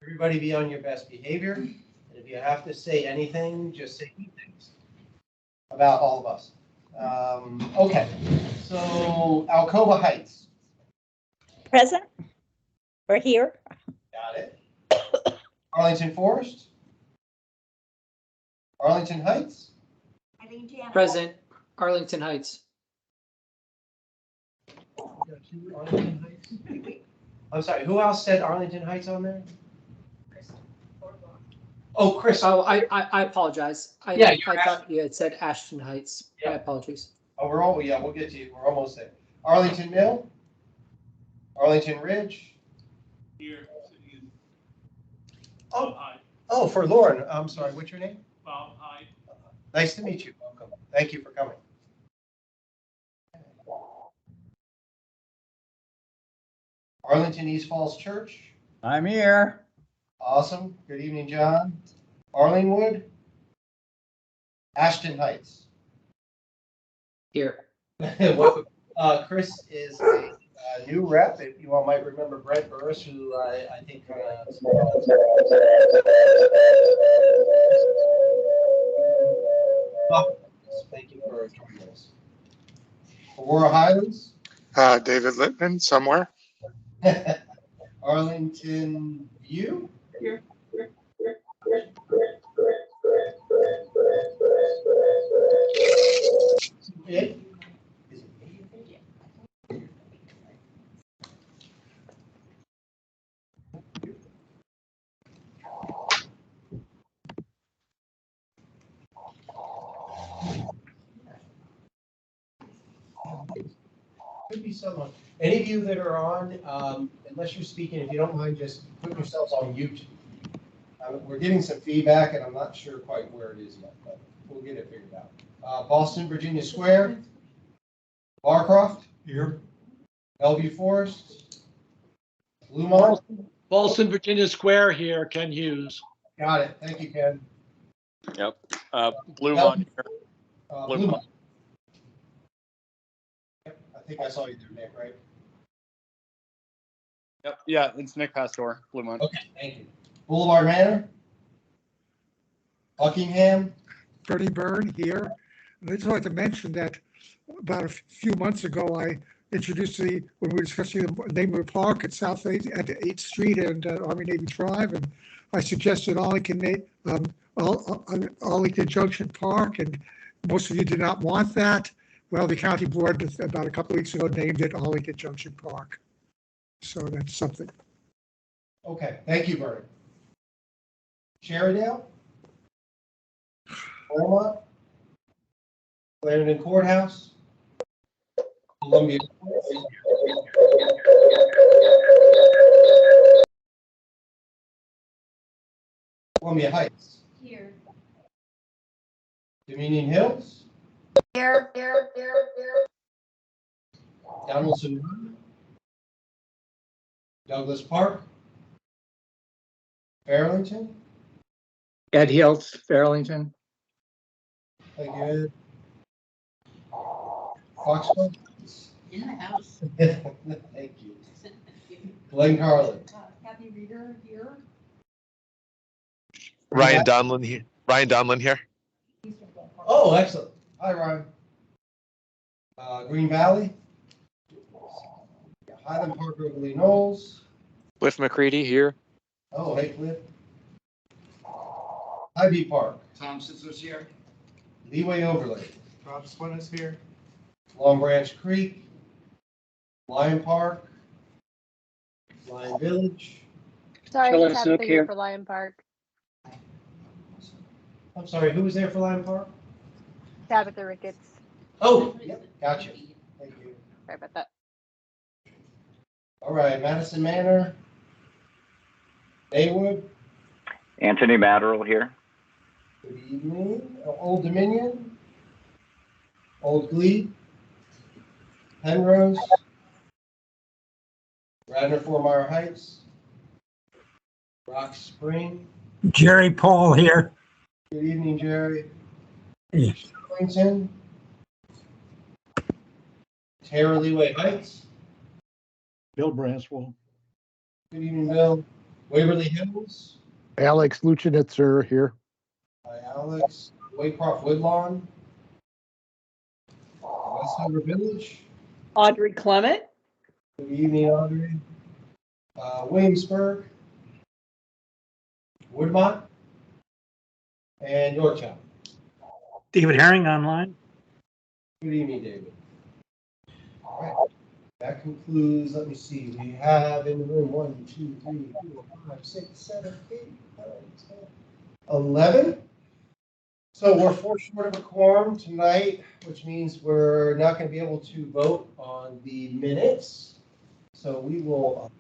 Everybody be on your best behavior. And if you have to say anything, just say good things about all of us. Okay, so Alcoba Heights. Present. We're here. Got it. Arlington Forest. Arlington Heights. Present. Arlington Heights. Arlington Heights. I'm sorry, who else said Arlington Heights on there? Oh, Chris. Oh, I apologize. I thought you had said Ashton Heights. Yeah. My apologies. Oh, we'll get to you. We're almost there. Arlington Mill. Arlington Ridge. Here. Oh, for Lauren. I'm sorry, what's your name? Bob, hi. Nice to meet you. Welcome. Thank you for coming. Arlington East Falls Church. I'm here. Awesome. Good evening, John. Arlingwood. Ashton Heights. Here. Chris is a new rep. If you all might remember Brent Burris, who I think. Thank you for joining us. Aurora Highlands. David Littman, somewhere. Arlington View. Here. Yeah. Could be someone. Any of you that are on, unless you're speaking, if you don't mind, just put yourselves on mute. We're getting some feedback, and I'm not sure quite where it is yet, but we'll get it figured out. Boston, Virginia Square. Barcroft. Here. Bellevue Forest. Bluemont. Boston, Virginia Square here, Ken Hughes. Got it. Thank you, Ken. Yep. Bluemont here. Bluemont. Yep, I think I saw you there, Nick, right? Yep. Yeah, it's Nick Pastor, Bluemont. Okay, thank you. Boulevard Manor. Buckingham. Bernie Byrne here. And I just wanted to mention that about a few months ago, I introduced when we were discussing the name of the park at South 8th Street and Army Navy Drive, and I suggested Arlington Junction Park, and most of you did not want that. Well, the county board about a couple of weeks ago named it Arlington Junction Park. So that's something. Okay, thank you, Bernie. Sherrydale. Claremont. Clarendon Courthouse. Columbia. Columbia Heights. Here. Dominion Hills. Here. Donaldson Road. Douglas Park. Fairlington. Ed Hiltz, Fairlington. Thank you, Ed. Foxborough. In the house. Thank you. Glen Carlin. Kathy Reader here. Ryan Donlin here. Oh, excellent. Hi, Ryan. Green Valley. Highland Park, Overly Knolls. Cliff McCready here. Oh, hey, Cliff. Ivy Park. Thompson's was here. Leeway Overlay. Rob Swin is here. Long Branch Creek. Lion Park. Lion Village. Sorry, Chiller Tabitha Snook here here. for Lion Park. I'm sorry, who was there for Lion Park? Tabitha Ricketts. Oh, yep, gotcha. Thank you. Sorry about that. All right, Madison Manor. Maywood. Anthony Matterall here. Good evening. Old Dominion. Old Glebe. Penrose. Radnor Four Mile Heights. Rock Spring. Jerry Paul here. Good evening, Jerry. Yes. Arlington. Terra Leeway Heights. Bill Branswell. Good evening, Bill. Waverly Hills Alex Luchinitzer here. by Alex. Waycroft Woodlawn. Westover Village. Audrey Clement. Good evening, Audrey. Williamsburg. Woodmont. And Yorktown. David Herring online. Good evening, David. All right. That concludes, let me see, we have in the room 1, 2, 3, 4, 5, 6, 7, 8, 9, 10, 11. So we're 4 short of a quorum tonight, which means we're not going to be able to vote on the minutes. So we will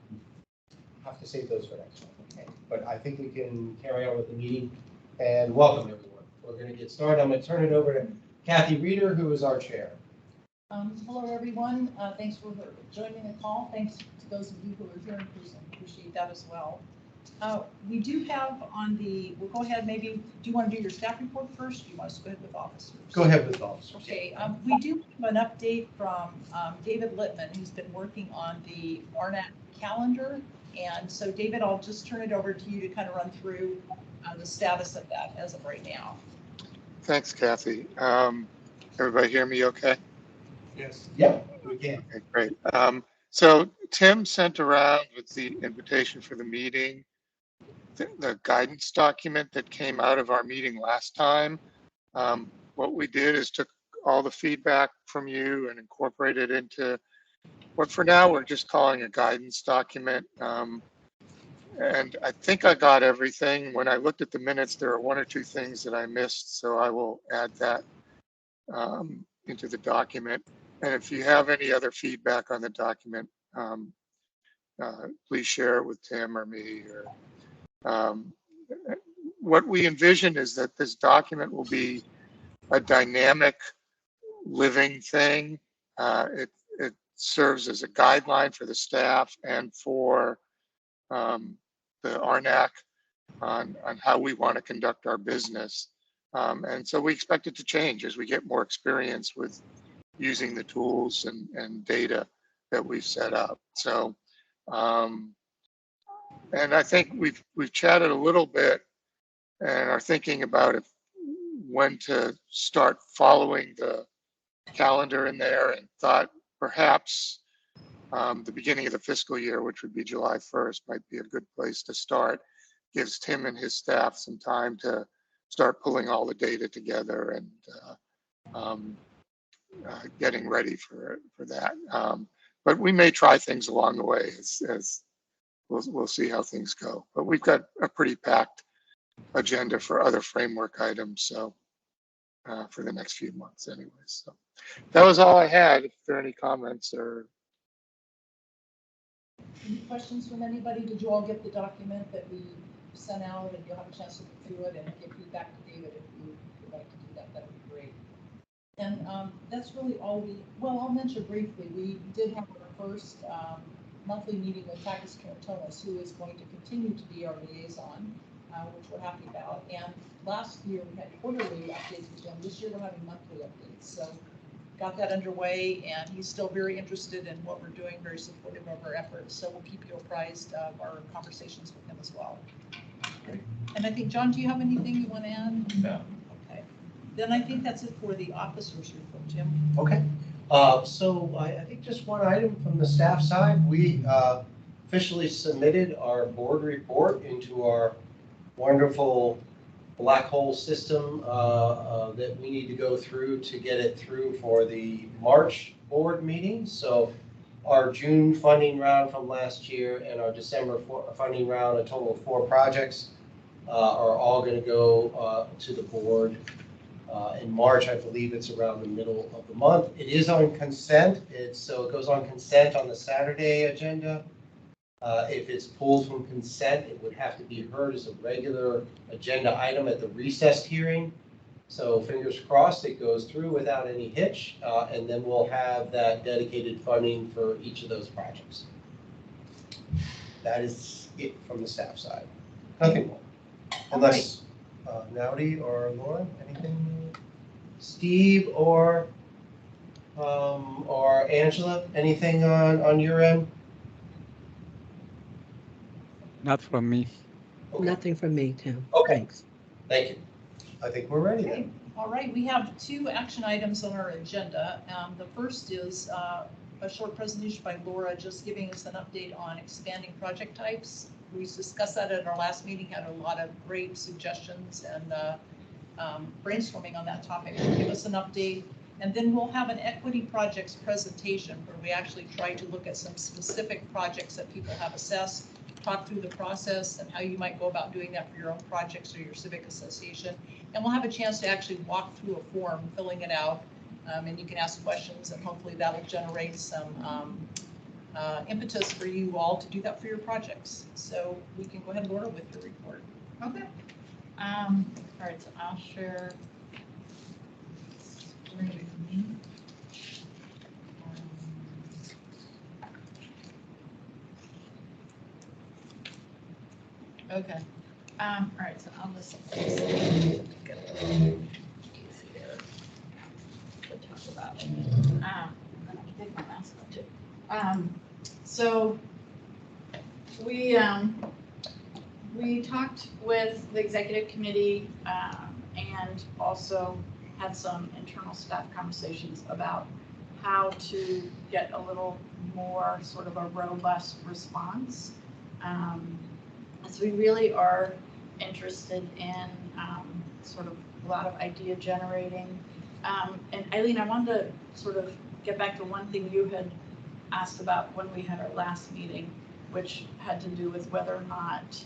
have to save those for next month. Okay. But I think we can carry on with the meeting and welcome everyone. We're going to get started. I'm going to turn it over to Kathy Reeder, who is our chair. Hello, everyone. Thanks for joining the call. Thanks to those of you who are here in person. Appreciate that as well. We do have on the, we'll go ahead, maybe, do you want to do your staff report first? Or do you want us to go ahead with officers? Go ahead with officers. Okay, we do have an update from David Littman, who's been working on the ArNAC calendar. And so, David, I'll just turn it over to you to kind of run through the status of that as of right now. Thanks, Kathy. Everybody hear me okay? Yes. Yep, we can. Okay, great. So Tim sent around with the invitation for the meeting, the guidance document that came out of our meeting last time. What we did is took all the feedback from you and incorporated into what for now we're just calling a guidance document. And I think I got everything. When I looked at the minutes, there are 1 or 2 things that I missed, so I will add that into the document. And if you have any other feedback on the document, please share it with Tim or me. Or what we envision is that this document will be a dynamic, living thing. It serves as a guideline for the staff and for the ArNAC on how we want to conduct our business. And so we expect it to change as we get more experience with using the tools and data that we've set up. So, and I think we've chatted a little bit and are thinking about when to start following the calendar in there, and thought perhaps the beginning of the fiscal year, which would be July 1st, might be a good place to start. Gives Tim and his staff some time to start pulling all the data together and getting ready for that. But we may try things along the way as we'll see how things go. But we've got a pretty packed agenda for other framework items, so for the next few months anyways. So that was all I had. If there are any comments or Any questions from anybody? Did you all get the document that we sent out, and you'll have a chance to look through it and give feedback to David if you would like to do that? That would be great. And that's really all well, I'll mention briefly, we did have our first monthly meeting with Takis Karantonis, who is going to continue to be our liaison, which we're happy about. And last year we had quarterly updates with him. This year we're having monthly updates. So got that underway, and he's still very interested in what we're doing, very supportive of our efforts. So we'll keep you apprised of our conversations with him as well. Great. And I think, John, do you have anything you want to add? No. Okay. Then I think that's it for the officers report, Jim. Okay. So I think just one item from the staff side. We officially submitted our board report into our wonderful black hole system that we need to go through to get it through for the March board meeting. So our June funding round from last year and our December funding round, a total of 4 projects, are all going to go to the board in March. I believe it's around the middle of the month. It is on consent. So it goes on consent on the Saturday agenda. If it's pulled from consent, it would have to be heard as a regular agenda item at the recessed hearing. So fingers crossed it goes through without any hitch, and then we'll have that dedicated funding for each of those projects. That is it from the staff side. Nothing more. Unless Naudi or Lauren, anything? Steve or Angela, anything on your end? Not from me. Okay. Nothing from me, Tim. Okay. Thanks. Thank you. I think we're ready Okay, then. all right, we have 2 action items on our agenda. The first is a short presentation by Laura, just giving us an update on expanding project types. We discussed that at our last meeting, had a lot of great suggestions and brainstorming on that topic. Give us an update, and then we'll have an equity projects presentation where we actually try to look at some specific projects that people have assessed, talk through the process and how you might go about doing that for your own projects or your civic association. And we'll have a chance to actually walk through a form, filling it out, and you can ask questions, and hopefully that will generate some impetus for you all to do that for your projects. So we can go ahead, Laura, with your report. Okay. All right, so I'll share screen with me. Okay. All right, so I'll just get a little easier to talk about. And I can take my mask off too. So we talked with the executive committee and also had some internal staff conversations about how to get a little more sort of a robust response. So we really are interested in sort of a lot of idea generating. And Eileen, I wanted to sort of get back to one thing you had asked about when we had our last meeting, which had to do with whether or not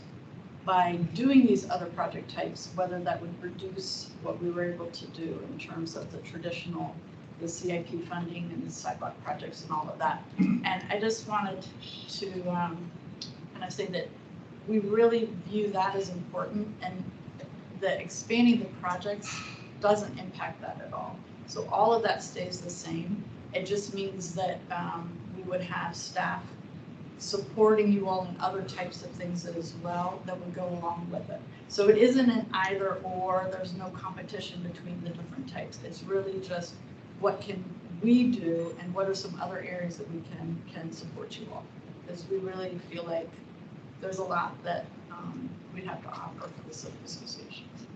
by doing these other project types, whether that would reduce what we were able to do in terms of the traditional, the CIP funding and the sidewalk projects and all of that. And I just wanted to kind of say that we really view that as important, and the expanding the projects doesn't impact that at all. So all of that stays the same. It just means that we would have staff supporting you all in other types of things as well that would go along with it. So it isn't an either or, there's no competition between the different types. It's really just what can we do and what are some other areas that we can support you all. Because we really feel like there's a lot that we'd have to offer for the civic associations.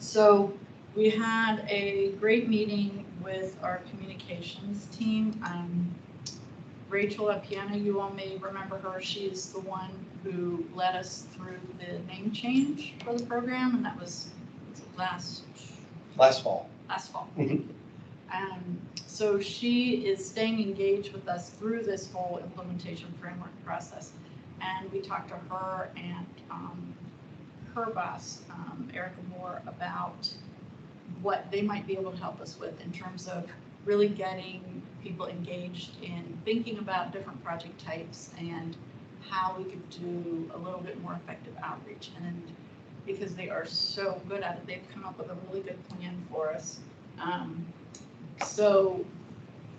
So we had a great meeting with our communications team. Rachel Appiana, you all may remember her. She is the one who led us through the name change for the program, and that was last fall. So she is staying engaged with us through this whole implementation framework process. And we talked to her and her boss, Erica Moore, about what they might be able to help us with in terms of really getting people engaged in thinking about different project types and how we could do a little bit more effective outreach. And because they are so good at it, they've come up with a really good plan for us. So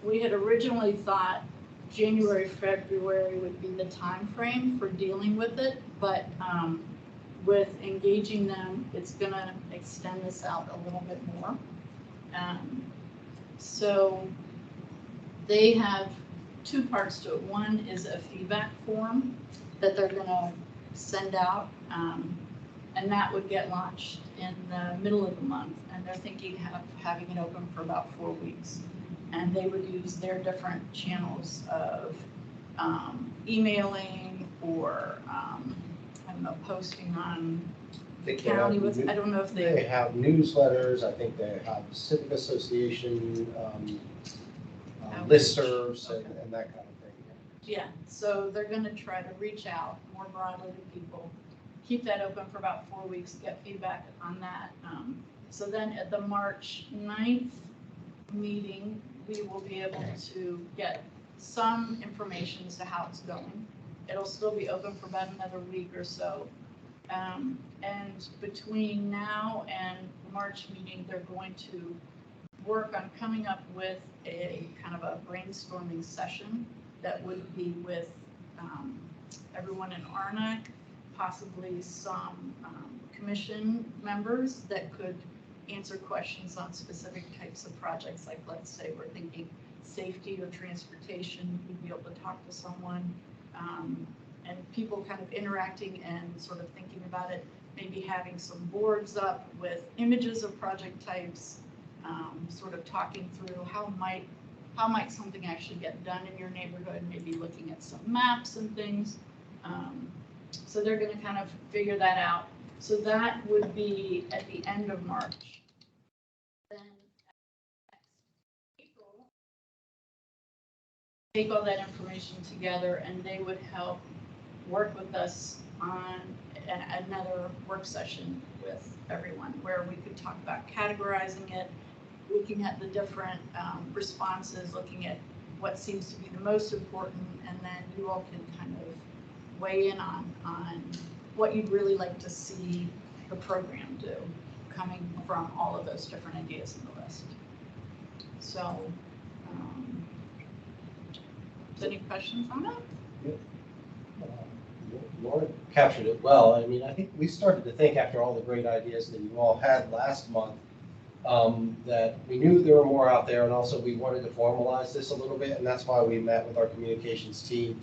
we had originally thought January, February would be the time frame for dealing with it, but with engaging them, it's going to extend this out a little bit more. So they have 2 parts to it. One is a feedback form that they're going to send out, and that would get launched in the middle of the month. And they're thinking of having it open for about 4 weeks. And they would use their different channels of emailing or, I don't know, posting on the county. I don't know if they have newsletters. I think they have civic association listservs and that kind of thing. Yeah, so they're going to try to reach out more broadly to people, keep that open for about 4 weeks, get feedback on that. So then at the March 9th meeting, we will be able to get some information as to how it's going. It'll still be open for about another week or so. And between now and the March meeting, they're going to work on coming up with a kind of a brainstorming session that would be with everyone in ArNAC, possibly some commission members that could answer questions on specific types of projects. Like, let's say we're thinking safety or transportation, we'd be able to talk to someone. and people kind of interacting and sort of thinking about it, maybe having some boards up with images of project types, sort of talking through how might something actually get done in your neighborhood, maybe looking at some maps and things. So they're going to kind of figure that out. So that would be at the end of March. Then April, take all that information together, and they would help work with us on another work session with everyone where we could talk about categorizing it, looking at the different responses, looking at what seems to be the most important, and then you all can kind of weigh in on what you'd really like to see the program do, coming from all of those different ideas in the list. So, any questions on it? Laura captured it well. I mean, I think we started to think after all the great ideas that you all had last month, that we knew there were more out there, and also we wanted to formalize this a little bit, and that's why we met with our communications team.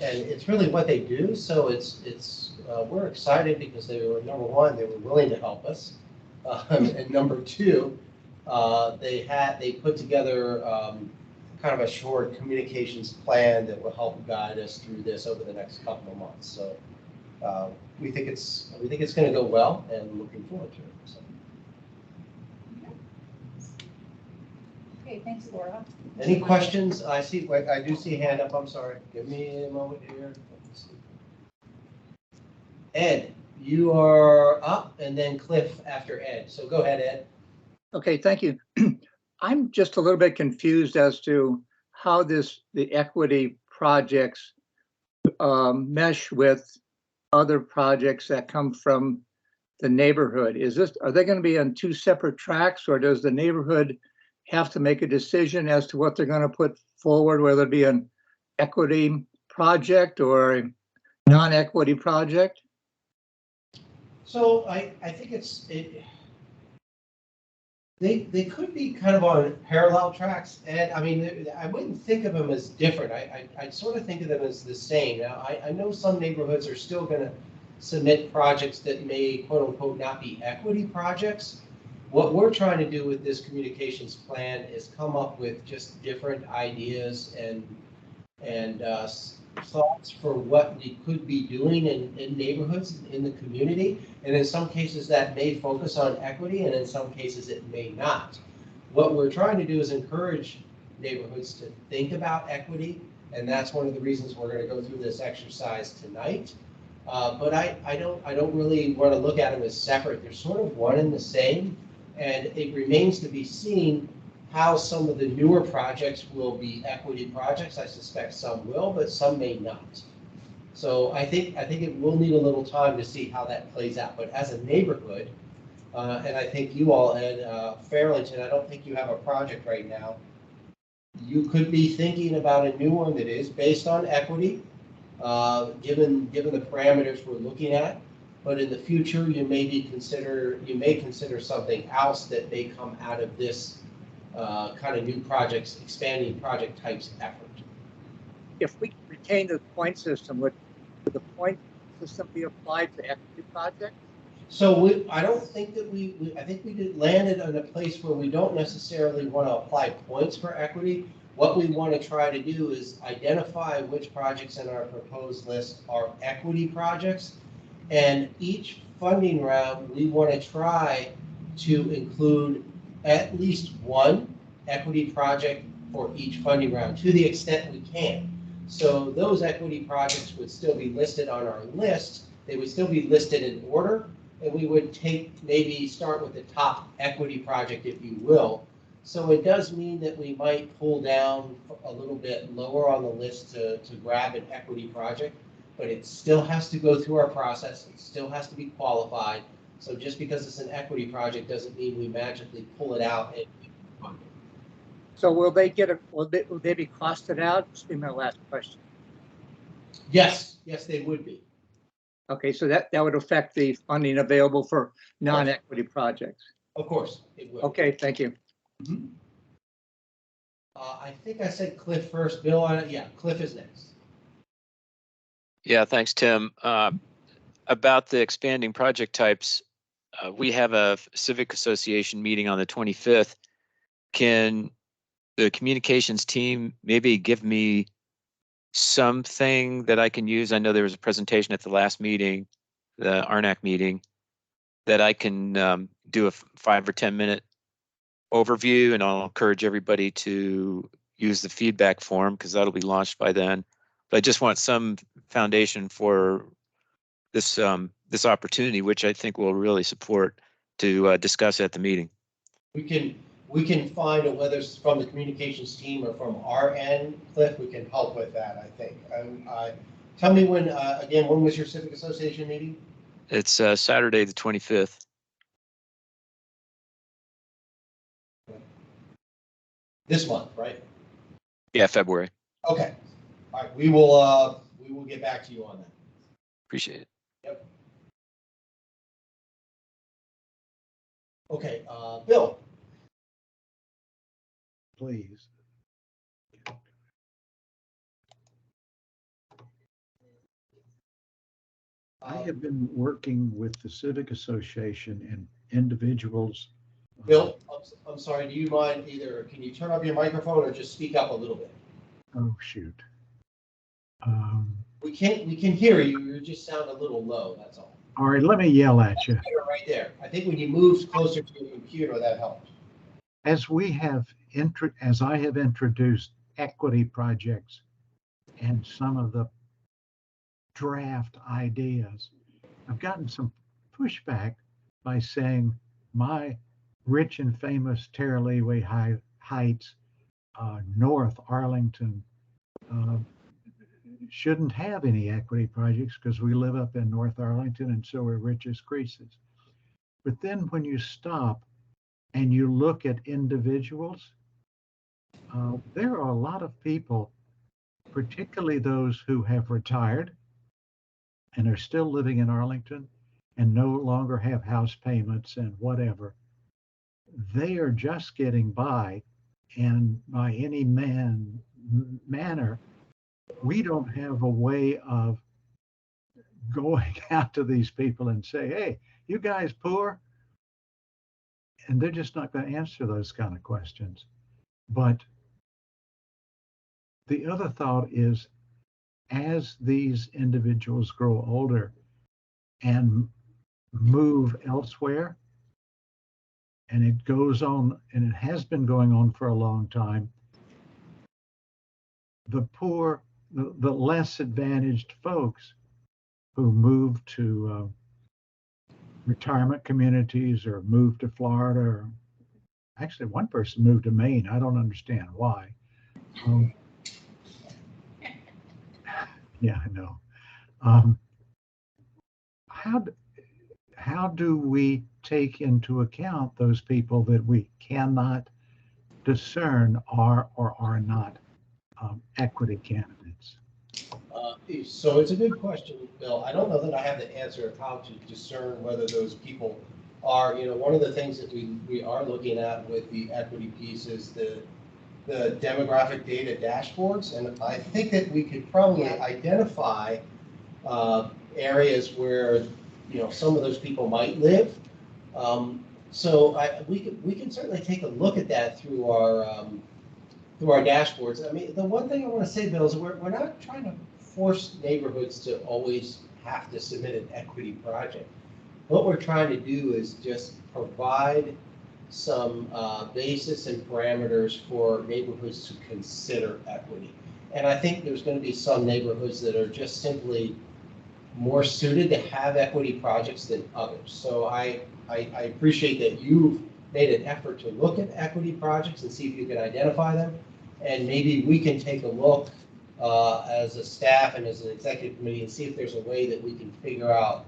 And it's really what they do, so we're excited because they were, number one, they were willing to help us, and number two, they put together kind of a short communications plan that will help guide us through this over the next couple of months. So we think it's going to go well, and looking forward to it. So. Okay, thanks, Laura. Any questions? I do see a hand up. I'm sorry. Give me a moment here. Ed, you are up, and then Cliff after Ed. So go ahead, Ed. Okay, thank you. I'm just a little bit confused as to how the equity projects mesh with other projects that come from the neighborhood. Are they going to be on two separate tracks, or does the neighborhood have to make a decision as to what they're going to put forward, whether it be an equity project or a non-equity project? So I think they could be kind of on parallel tracks, and I mean, I wouldn't think of them as different. I sort of think of them as the same. Now, I know some neighborhoods are still going to submit projects that may, quote unquote, not be equity projects. What we're trying to do with this communications plan is come up with just different ideas and thoughts for what we could be doing in neighborhoods in the community. And in some cases that may focus on equity, and in some cases it may not. What we're trying to do is encourage neighborhoods to think about equity, and that's one of the reasons we're going to go through this exercise tonight. But I don't really want to look at them as separate. They're sort of one and the same, and it remains to be seen how some of the newer projects will be equity projects. I suspect some will, but some may not. So I think it will need a little time to see how that plays out. But as a neighborhood, and I think you all, Ed, Fairlington, I don't think you have a project right now. You could be thinking about a new one that is based on equity, given the parameters we're looking at. But in the future, you may consider something else that may come out of this kind of new projects, expanding project types effort. If we retain the point system, would the point system be applied to equity projects? So I don't think that I think we landed in a place where we don't necessarily want to apply points for equity. What we want to try to do is identify which projects in our proposed list are equity projects. And each funding round, we want to try to include at least one equity project for each funding round to the extent we can. So those equity projects would still be listed on our list. They would still be listed in order, and we would maybe start with the top equity project, if you will. So it does mean that we might pull down a little bit lower on the list to grab an equity project, but it still has to go through our process. It still has to be qualified. So just because it's an equity project doesn't mean we magically pull it out and fund it. So will they be costed out? This will be my last question. Yes, they would be. Okay, so that would affect the funding available for non-equity projects. Of course, it would. Okay, thank you. Mm-hmm. I think I said Cliff first. Bill, yeah, Cliff is next. Yeah, thanks, Tim. About the expanding project types, we have a civic association meeting on the 25th. Can the communications team maybe give me something that I can use? I know there was a presentation at the last meeting, the ArNAC meeting, that I can do a 5 or 10 minute overview, and I'll encourage everybody to use the feedback form because that'll be launched by then. But I just want some foundation for this this opportunity, which I think will really support to discuss at the meeting. We can find out whether it's from the communications team or from our end, Cliff, we can help with that, I think. Tell me when, again, when was your Civic Association meeting? It's Saturday the 25th. This month, right? Yeah, February. Okay. All right, we will get back to you on that. Appreciate it. Yep. Okay, Bill. Please. I have been working with the Civic Association and individuals. Bill, I'm sorry, do you mind either, can you turn off your microphone or just speak up a little bit? Oh, shoot. We can hear you, you just sound a little low, that's all. All right, let me yell at you. Right there. I think when you moved closer to your computer, that helped. As I have introduced equity projects and some of the draft ideas, I've gotten some pushback by saying my rich and famous Terraleeway Heights, North Arlington, shouldn't have any equity projects because we live up in North Arlington and so are rich as Croesus. But then when you stop and you look at individuals, there are a lot of people, particularly those who have retired and are still living in Arlington and no longer have house payments and whatever. They are just getting by, and by any manner, we don't have a way of going out to these people and say, hey, you guys poor? And they're just not going to answer those kind of questions. But the other thought is, as these individuals grow older and move elsewhere, and it goes on, and it has been going on for a long time, the poor, the less advantaged folks who move to retirement communities or move to Florida, or actually one person moved to Maine. I don't understand why. Yeah, I know. How do we take into account those people that we cannot discern are or are not equity candidates? So it's a good question, Bill. I don't know that I have the answer of how to discern whether those people are, one of the things that we are looking at with the equity piece is the demographic data dashboards. And I think that we could probably identify areas where, some of those people might live. So we can certainly take a look at that through our dashboards. I mean, the one thing I want to say, Bill, is we're not trying to force neighborhoods to always have to submit an equity project. What we're trying to do is just provide some basis and parameters for neighborhoods to consider equity. And I think there's going to be some neighborhoods that are just simply more suited to have equity projects than others. So I appreciate that you've made an effort to look at equity projects and see if you can identify them. And maybe we can take a look as a staff and as an executive committee and see if there's a way that we can figure out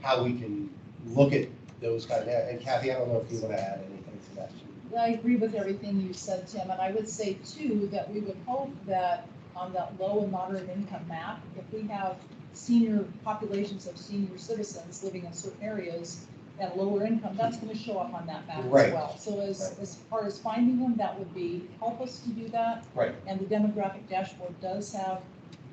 how we can look at those kind of, and Kathy, I don't know if you want to add anything to that. I agree with everything you said, Tim, and I would say too that we would hope that on that low and moderate income map, if we have senior populations of senior citizens living in certain areas at lower income, that's going to show up on that map as well. So as far as finding them, that would help us to do that. Right. And the demographic dashboard does have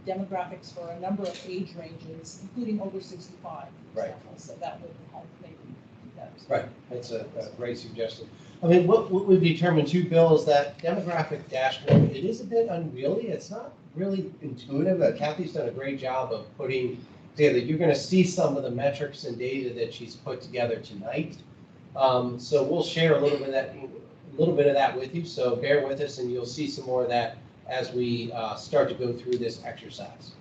demographics for a number of age ranges, including over 65. For Right. example. So that would help maybe do that as well. Right, that's a great suggestion. I mean, what we've determined too, Bill, is that demographic dashboard, it is a bit unwieldy. It's not really intuitive. Kathy's done a great job of putting together. You're going to see some of the metrics and data that she's put together tonight. So we'll share a little bit of that with you. So bear with us, and you'll see some more of that as we start to go through this exercise.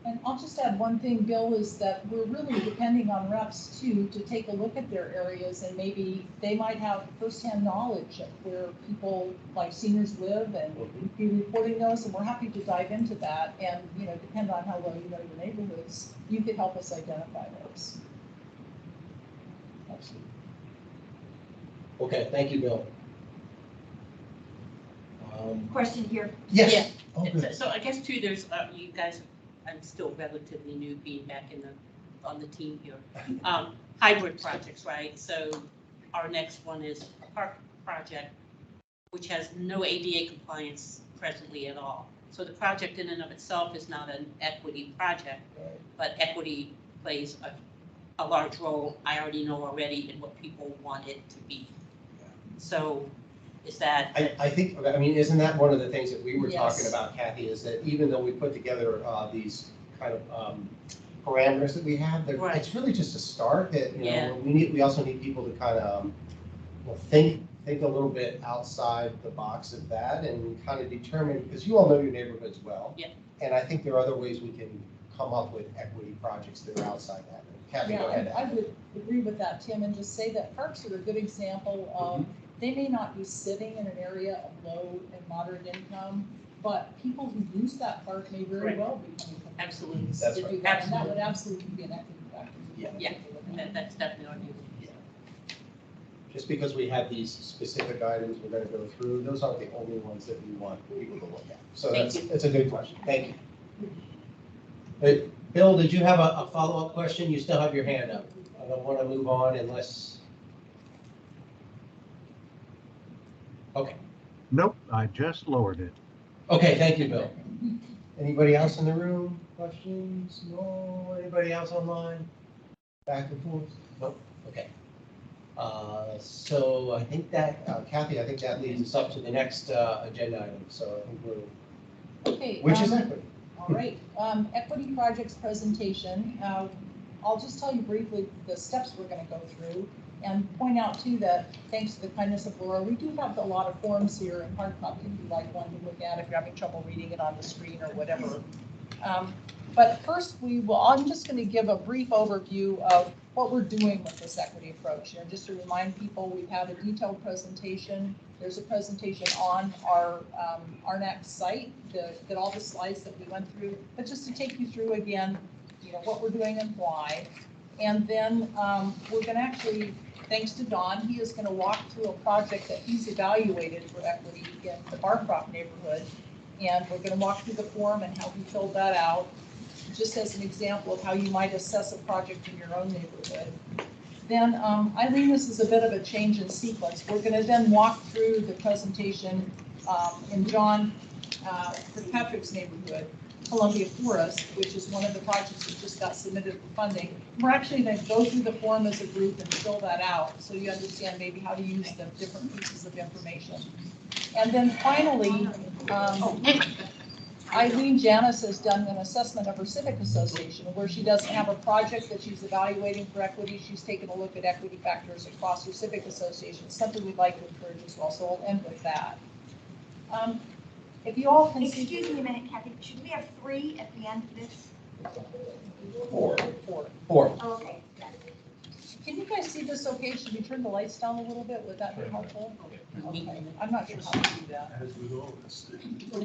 And I'll just add one thing, Bill, is that we're really depending on reps too, to take a look at their areas, and maybe they might have firsthand knowledge of where people like seniors live and be reporting those, and we're happy to dive into that. And, you know, depend on how well you know your neighborhoods, you could help us identify those. Absolutely. Okay, thank you, Bill. Question here. Yes. Yeah. Oh, good. So I guess too, there's, you guys, I'm still relatively new being back on the team here. Hybrid projects, right? So our next one is a park project, which has no ADA compliance presently at all. So the project in and of itself is not an equity project, but equity plays a large role, I already know already, in what people want it to be. So is that? I think, I mean, isn't that one of the things that we were Yes. talking about, Kathy, is that even though we put together these kind of parameters that we have, Right. it's really just a start that, you Yeah. know, we also need people to kind of think a little bit outside the box of that and kind of determine, because you all know your neighborhoods well. Yeah. And I think there are other ways we can come up with equity projects that are outside that. Kathy, go ahead. Yeah, I would agree with that, Tim, and just say that parks are a good example of, they may not be sitting in an area of low and moderate income, but people who use that park may very Right. well be coming from. Absolutely. That's to do right. that, and that would absolutely be an equity factor. Yeah, that's definitely our view. Just because we have these specific items we're going to go through, those aren't the only ones that we want people to look at. So Thank that's a good question. Thank you. Hey, Bill, did you have a follow-up question? You still have your hand up. I don't want to move on unless. Okay. Nope, I just lowered it. Okay, thank you, Bill. Anybody else in the room? Questions? No? Anybody else online? Back and forth? Nope. Okay. So I think that, Kathy, I think that leads us up to the next agenda item. So I think we're, Okay. which is equity. All right, equity projects presentation. I'll just tell you briefly the steps we're going to go through and point out too that thanks to the kindness of Laura, we do have a lot of forms here in hard copy if you'd like one to look at if you're having trouble reading it on the screen or whatever. But first I'm just going to give a brief overview of what we're doing with this equity approach. You know, just to remind people, we've had a detailed presentation. There's a presentation on our ArNAC site that all the slides that we went through, but just to take you through again, you know, what we're doing and why. And then we're going to actually, thanks to Don, he is going to walk through a project that he's evaluated for equity in the Barcroft neighborhood. And we're going to walk through the form and how he filled that out, just as an example of how you might assess a project in your own neighborhood. Then, Eileen, this is a bit of a change in sequence. We're going to then walk through the presentation in John Kirkpatrick's neighborhood, Columbia Forest, which is one of the projects that just got submitted for funding. We're actually going to go through the form as a group and fill that out so you understand maybe how to use the different pieces of information. And then finally, Eileen Janis has done an assessment of her civic association where she doesn't have a project that she's evaluating for equity. She's taken a look at equity factors across her civic association, something we'd like to encourage as well. So we'll end with that. If you all can see. Excuse me a minute, Kathy, should we have 3 at the end of this? Four. Oh, okay. Can you guys see this okay? Should we turn the lights down a little bit? Would that be helpful? Okay. I'm not sure how to do that. As with all this. These are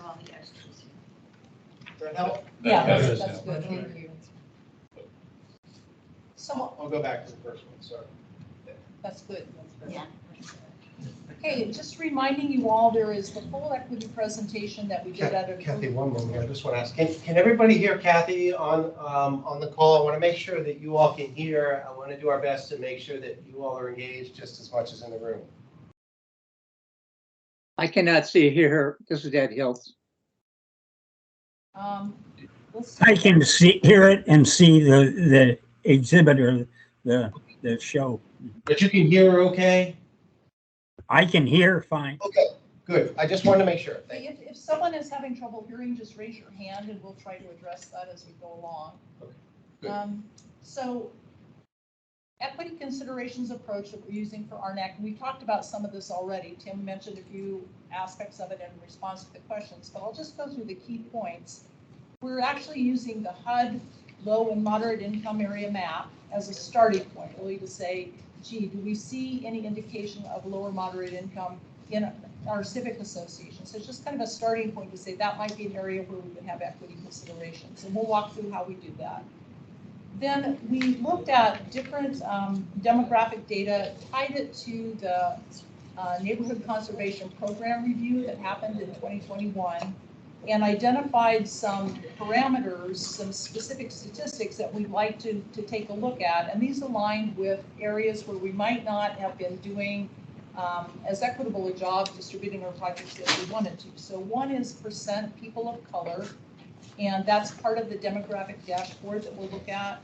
all the extras. Yeah, that's good. Thank you. So I'll go back to the first one, sorry. that's good. Yeah. Okay, just reminding you all, there is the full equity presentation that we did at a. Kathy, one moment. I just want to ask, can everybody hear Kathy on the call? I want to make sure that you all can hear. I want to do our best to make sure that you all are engaged just as much as in the room. I cannot see here. This is Ed Hills. Let's see. I can hear it and see the exhibit or the show. But you can hear okay? I can hear fine. Okay, good. I just wanted to make sure. Thank you. If someone is having trouble hearing, just raise your hand and we'll try to address that as we go along. Good. So equity considerations approach that we're using for ArNAC, and we talked about some of this already. Tim mentioned a few aspects of it in response to the questions, but I'll just go through the key points. We're actually using the HUD low and moderate income area map as a starting point, really to say, gee, do we see any indication of lower moderate income in our civic association? So it's just kind of a starting point to say that might be an area where we would have equity considerations, and we'll walk through how we do that. Then we looked at different demographic data, tied it to the neighborhood conservation program review that happened in 2021, and identified some parameters, some specific statistics that we'd like to take a look at. And these aligned with areas where we might not have been doing as equitable a job distributing our projects as we wanted to. So one is percent people of color, and that's part of the demographic dashboard that we'll look at.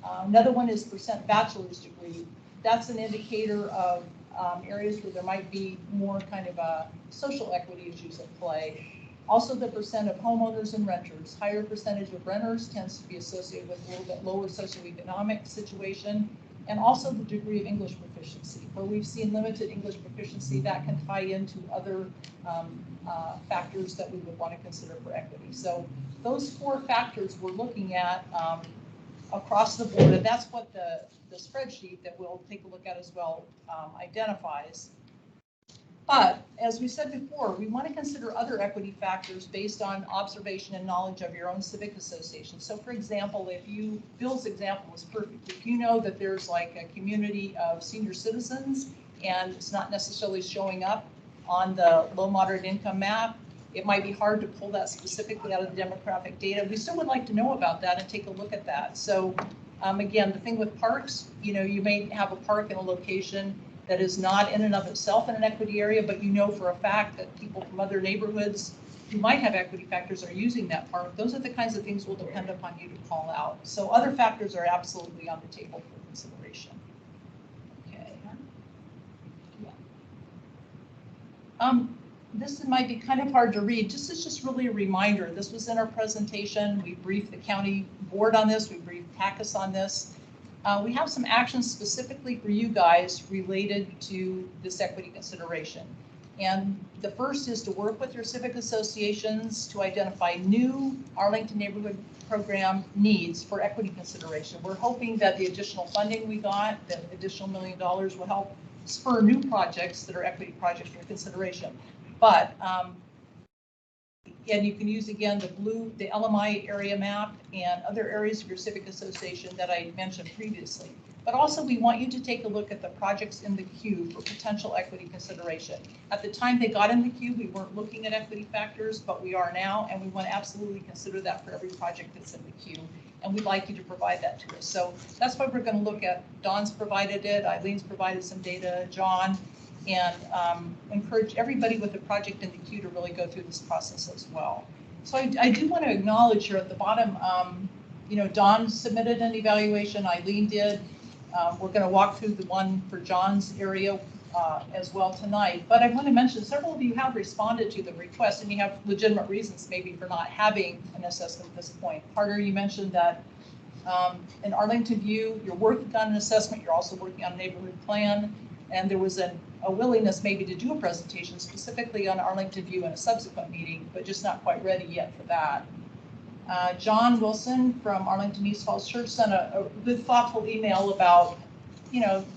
Another one is percent bachelor's degree. That's an indicator of areas where there might be more kind of social equity issues at play. Also the percent of homeowners and renters. Higher percentage of renters tends to be associated with a little bit lower socioeconomic situation, and also the degree of English proficiency. Where we've seen limited English proficiency, that can tie into other factors that we would want to consider for equity. So those 4 factors we're looking at across the board, and that's what the spreadsheet that we'll take a look at as well identifies. But as we said before, we want to consider other equity factors based on observation and knowledge of your own civic association. So for example, Bill's example was perfect. If you know that there's like a community of senior citizens and it's not necessarily showing up on the low moderate income map, it might be hard to pull that specifically out of the demographic data. We still would like to know about that and take a look at that. So again, the thing with parks, you may have a park in a location that is not in and of itself in an equity area, but you know for a fact that people from other neighborhoods who might have equity factors are using that park. Those are the kinds of things will depend upon you to call out. So other factors are absolutely on the table for consideration. Okay. Yeah. This might be kind of hard to read. This is just really a reminder. This was in our presentation. We briefed the county board on this. We briefed TACUS on this. We have some actions specifically for you guys related to this equity consideration. And the first is to work with your civic associations to identify new Arlington neighborhood program needs for equity consideration. We're hoping that the additional funding we got, the additional $1 million, will help spur new projects that are equity projects for consideration. But and you can use again the LMI area map and other areas of your civic association that I mentioned previously. But also we want you to take a look at the projects in the queue for potential equity consideration. At the time they got in the queue, we weren't looking at equity factors, but we are now, and we want to absolutely consider that for every project that's in the queue. And we'd like you to provide that to us. So that's what we're going to look at. Dawn's provided it, Eileen's provided some data, John, and encourage everybody with a project in the queue to really go through this process as well. So I do want to acknowledge here at the bottom, Dawn submitted an evaluation, Eileen did. We're going to walk through the one for John's area as well tonight. But I want to mention several of you have responded to the request, and you have legitimate reasons maybe for not having an assessment at this point. Carter, you mentioned that in Arlington View, you're working on an assessment, you're also working on a neighborhood plan, and there was a willingness maybe to do a presentation specifically on Arlington View in a subsequent meeting, but just not quite ready yet for that. John Wilson from Arlington East Falls Church sent a good, thoughtful email about,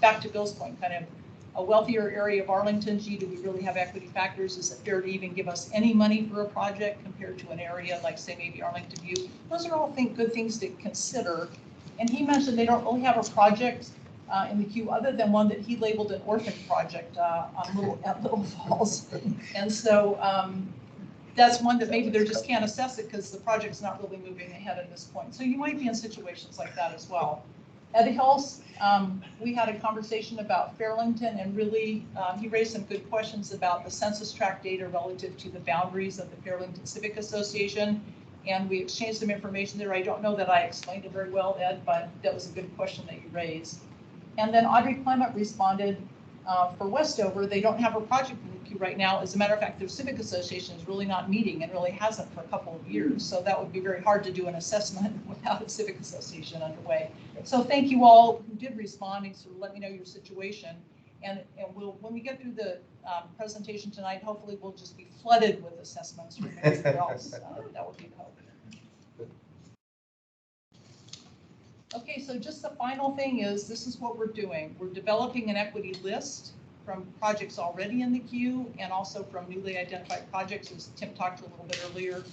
back to Bill's point, kind of a wealthier area of Arlington. Gee, do we really have equity factors? Is it fair to even give us any money for a project compared to an area like, say, maybe Arlington View? Those are all good things to consider. And he mentioned they don't really have a project in the queue other than one that he labeled an orphan project at Little Falls. And so that's one that maybe they just can't assess it because the project's not really moving ahead at this point. So you might be in situations like that as well. Ed Hills, we had a conversation about Fairlington, and really he raised some good questions about the census tract data relative to the boundaries of the Fairlington Civic Association. and we exchanged some information there. I don't know that I explained it very well, Ed, but that was a good question that you raised. And then Audrey Clement responded for Westover. They don't have a project in the queue right now. As a matter of fact, their civic association is really not meeting and really hasn't for a couple of years. So that would be very hard to do an assessment without a civic association underway. So thank you all who did respond and sort of let me know your situation. And we'll, when we get through the presentation tonight, hopefully we'll just be flooded with assessments from everywhere else. That would be the hope. Okay, so just the final thing is, this is what we're doing. We're developing an equity list from projects already in the queue and also from newly identified projects, as Tim talked a little bit earlier.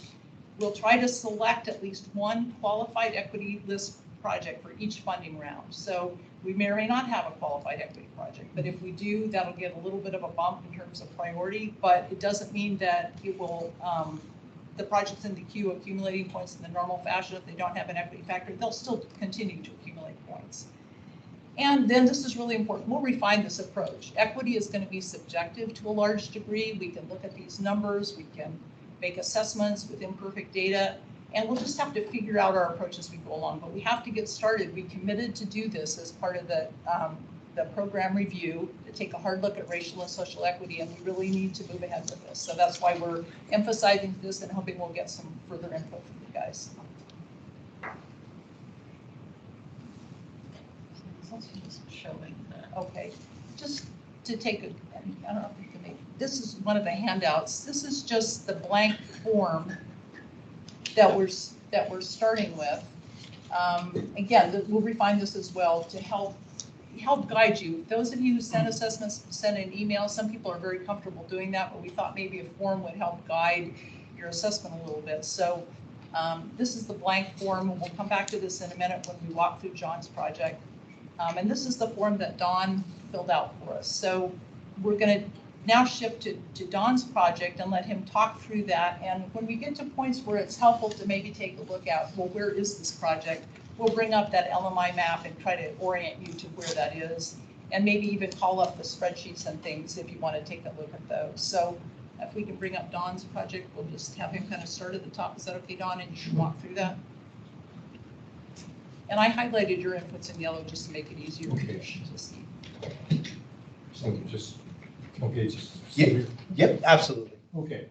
We'll try to select at least one qualified equity list project for each funding round. So we may or may not have a qualified equity project, but if we do, that'll get a little bit of a bump in terms of priority, but it doesn't mean that it will, the projects in the queue accumulating points in the normal fashion. If they don't have an equity factor, they'll still continue to accumulate points. And then this is really important. We'll refine this approach. Equity is going to be subjective to a large degree. We can look at these numbers. We can make assessments with imperfect data, and we'll just have to figure out our approach as we go along. But we have to get started. We committed to do this as part of the program review, to take a hard look at racial and social equity, and we really need to move ahead with this. So that's why we're emphasizing this and hoping we'll get some further input from you guys. Okay, just to take a, I don't know if you can make, this is one of the handouts. This is just the blank form that we're starting with. Again, we'll refine this as well to help guide you. Those of you who send assessments, send an email. Some people are very comfortable doing that, but we thought maybe a form would help guide your assessment a little bit. So this is the blank form, and we'll come back to this in a minute when we walk through John's project. And this is the form that Don filled out for us. So we're going to now shift to Don's project and let him talk through that. And when we get to points where it's helpful to maybe take a look at, well, where is this project? We'll bring up that LMI map and try to orient you to where that is, and maybe even call up the spreadsheets and things if you want to take a look at those. So if we can bring up Don's project, we'll just have him kind of start at the top. Is that okay, Don? And you can walk through that. And I highlighted your inputs in yellow just to make it easier to see. So just, okay, just. Yep, absolutely. Okay.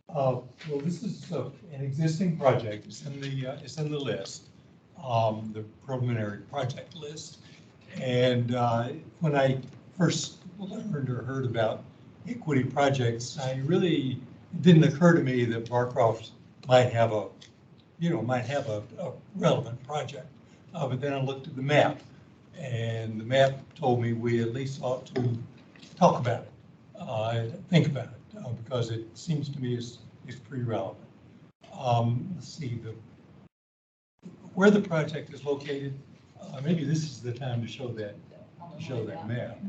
Well, this is an existing project. It's in the list, the preliminary project list. And when I first learned or heard about equity projects, it didn't occur to me that Barcroft might have a relevant project. But then I looked at the map, and the map told me we at least ought to talk about it, think about it, because it seems to me it's pretty relevant. Let's see, where the project is located. Maybe this is the time to show that map.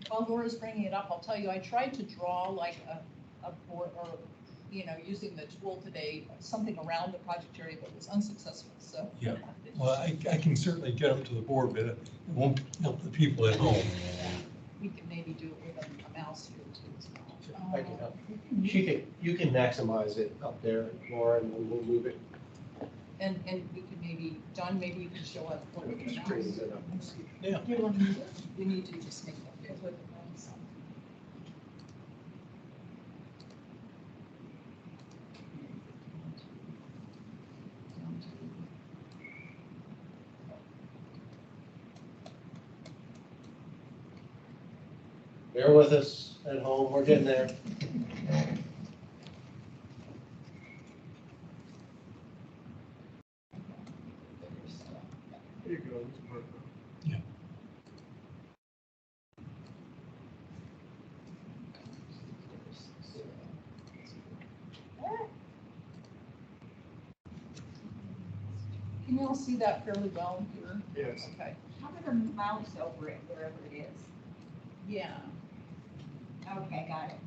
While Laura's bringing it up, I'll tell you, I tried to draw like a board, or using the tool today, something around the project area, but was unsuccessful. So yeah, well, I can certainly get up to the board, but it won't help the people at home. We can maybe do it with a mouse here too as well. I can help. You can maximize it up there, Laura, and we'll move it. And we could maybe, John, maybe you can show up. Yeah. We need to just make that big. Bear with us at home, we're getting there. There you go. Yeah. Can you all see that fairly well here? Yes. Okay. How about a mouse over it, wherever it is? Yeah. Okay, got it.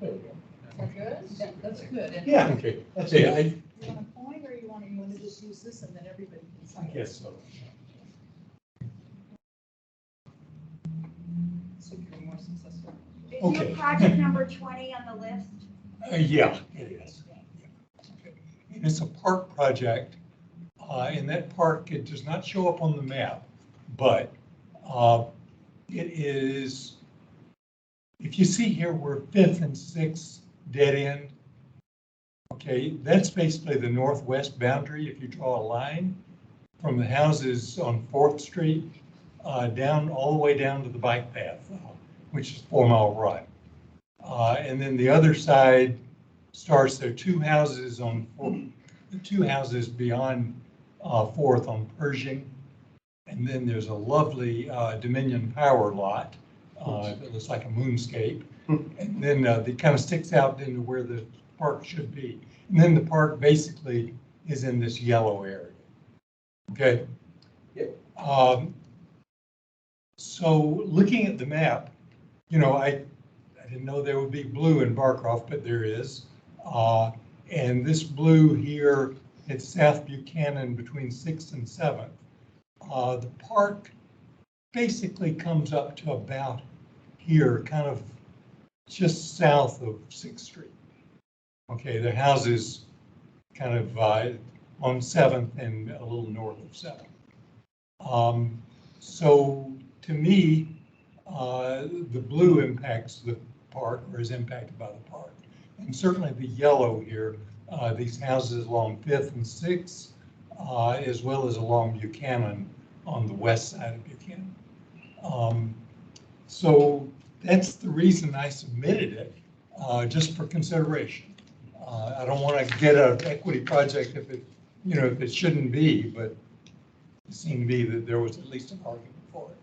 There we go. Is that good? That's good. And Yeah. Okay. That's it. you want to point, or you want to just use this and then everybody can see it? Yes. So. So you're more successful. Is Okay. your project number 20 on the list? Yeah, it is. Okay. And it's a park project. And that park, it does not show up on the map, but it is, if you see here, we're 5th and 6th dead end. Okay, that's basically the northwest boundary. If you draw a line from the houses on 4th Street down all the way down to the bike path, which is 4 Mile Run. And then the other side starts, there are 2 houses on 4th, the 2 houses beyond 4th on Pershing. And then there's a lovely Dominion Power lot that looks like a moonscape. And then it kind of sticks out into where the park should be. And then the park basically is in this yellow area. Okay. So looking at the map, you know, I didn't know there would be blue in Barcroft, but there is. And this blue here, it's South Buchanan between 6th and 7th. The park basically comes up to about here, kind of just south of 6th Street. Okay, the houses kind of on 7th and a little north of 7th. So to me, the blue impacts the park, or is impacted by the park. And certainly the yellow here, these houses along 5th and 6th, as well as along Buchanan on the west side of Buchanan. So that's the reason I submitted it, just for consideration. I don't want to get an equity project if it, you know, if it shouldn't be, but it seemed to be that there was at least an argument for it.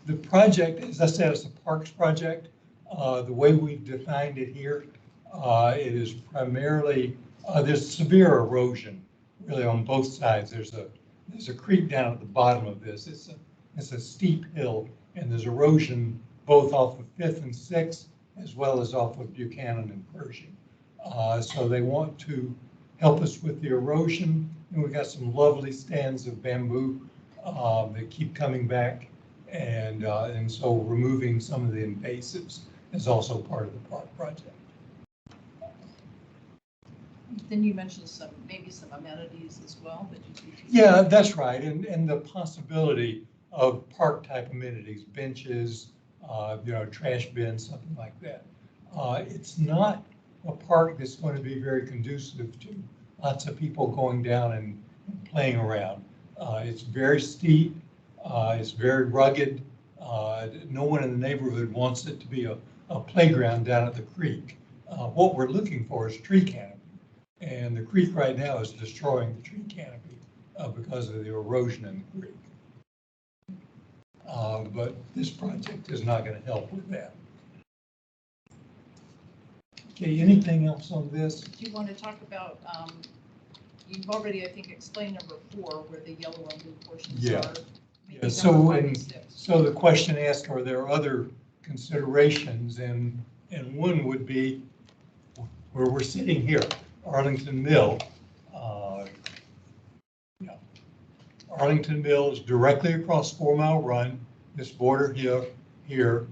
The project, as I said, is a parks project. The way we've defined it here, it is primarily, there's severe erosion really on both sides. There's a creek down at the bottom of this. It's a steep hill, and there's erosion both off of 5th and 6th, as well as off of Buchanan and Pershing. So they want to help us with the erosion, and we've got some lovely stands of bamboo that keep coming back, and so removing some of the invasives is also part of the park project. Then you mentioned maybe some amenities as well that you could. Yeah, that's right, and the possibility of park type amenities, benches, you know, trash bins, something like that. It's not a park that's going to be very conducive to lots of people going down and playing around. It's very steep, it's very rugged. No one in the neighborhood wants it to be a playground down at the creek. What we're looking for is tree canopy. And the creek right now is destroying the tree canopy because of the erosion in the creek. But this project is not going to help with that. Okay, anything else on this? Do you want to talk about, you've already, I think, explained number 4, where the yellow and blue portions are. Yeah. So the question asked, are there other considerations? And one would be where we're sitting here, Arlington Mill. Arlington Mill is directly across 4 Mile Run. This border here,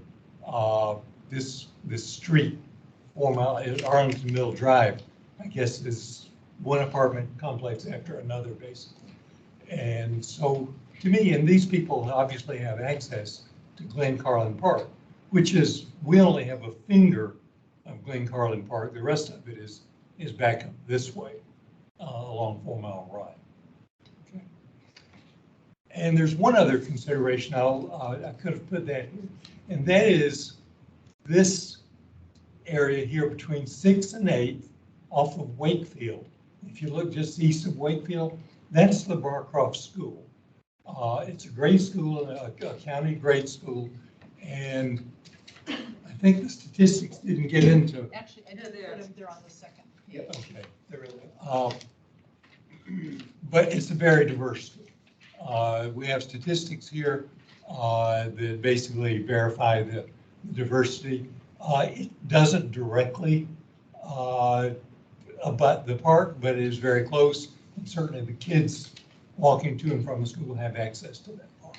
this street, 4 Mile, Arlington Mill Drive, I guess is one apartment complex after another, basically. And so to me, and these people obviously have access to Glen Carlin Park, which is, we only have a finger of Glen Carlin Park. The rest of it is back up this way along 4 Mile Run. Okay. And there's one other consideration, I could have put that here, and that is this area here between 6th and 8th off of Wakefield. If you look just east of Wakefield, that's the Barcroft School. It's a grade school, a county grade school, and I think the statistics didn't get into. Actually, I did put them there on the second page. Okay, there it is. But it's a very diverse school. We have statistics here that basically verify the diversity. It doesn't directly abut the park, but it is very close, and certainly the kids walking to and from the school have access to that park.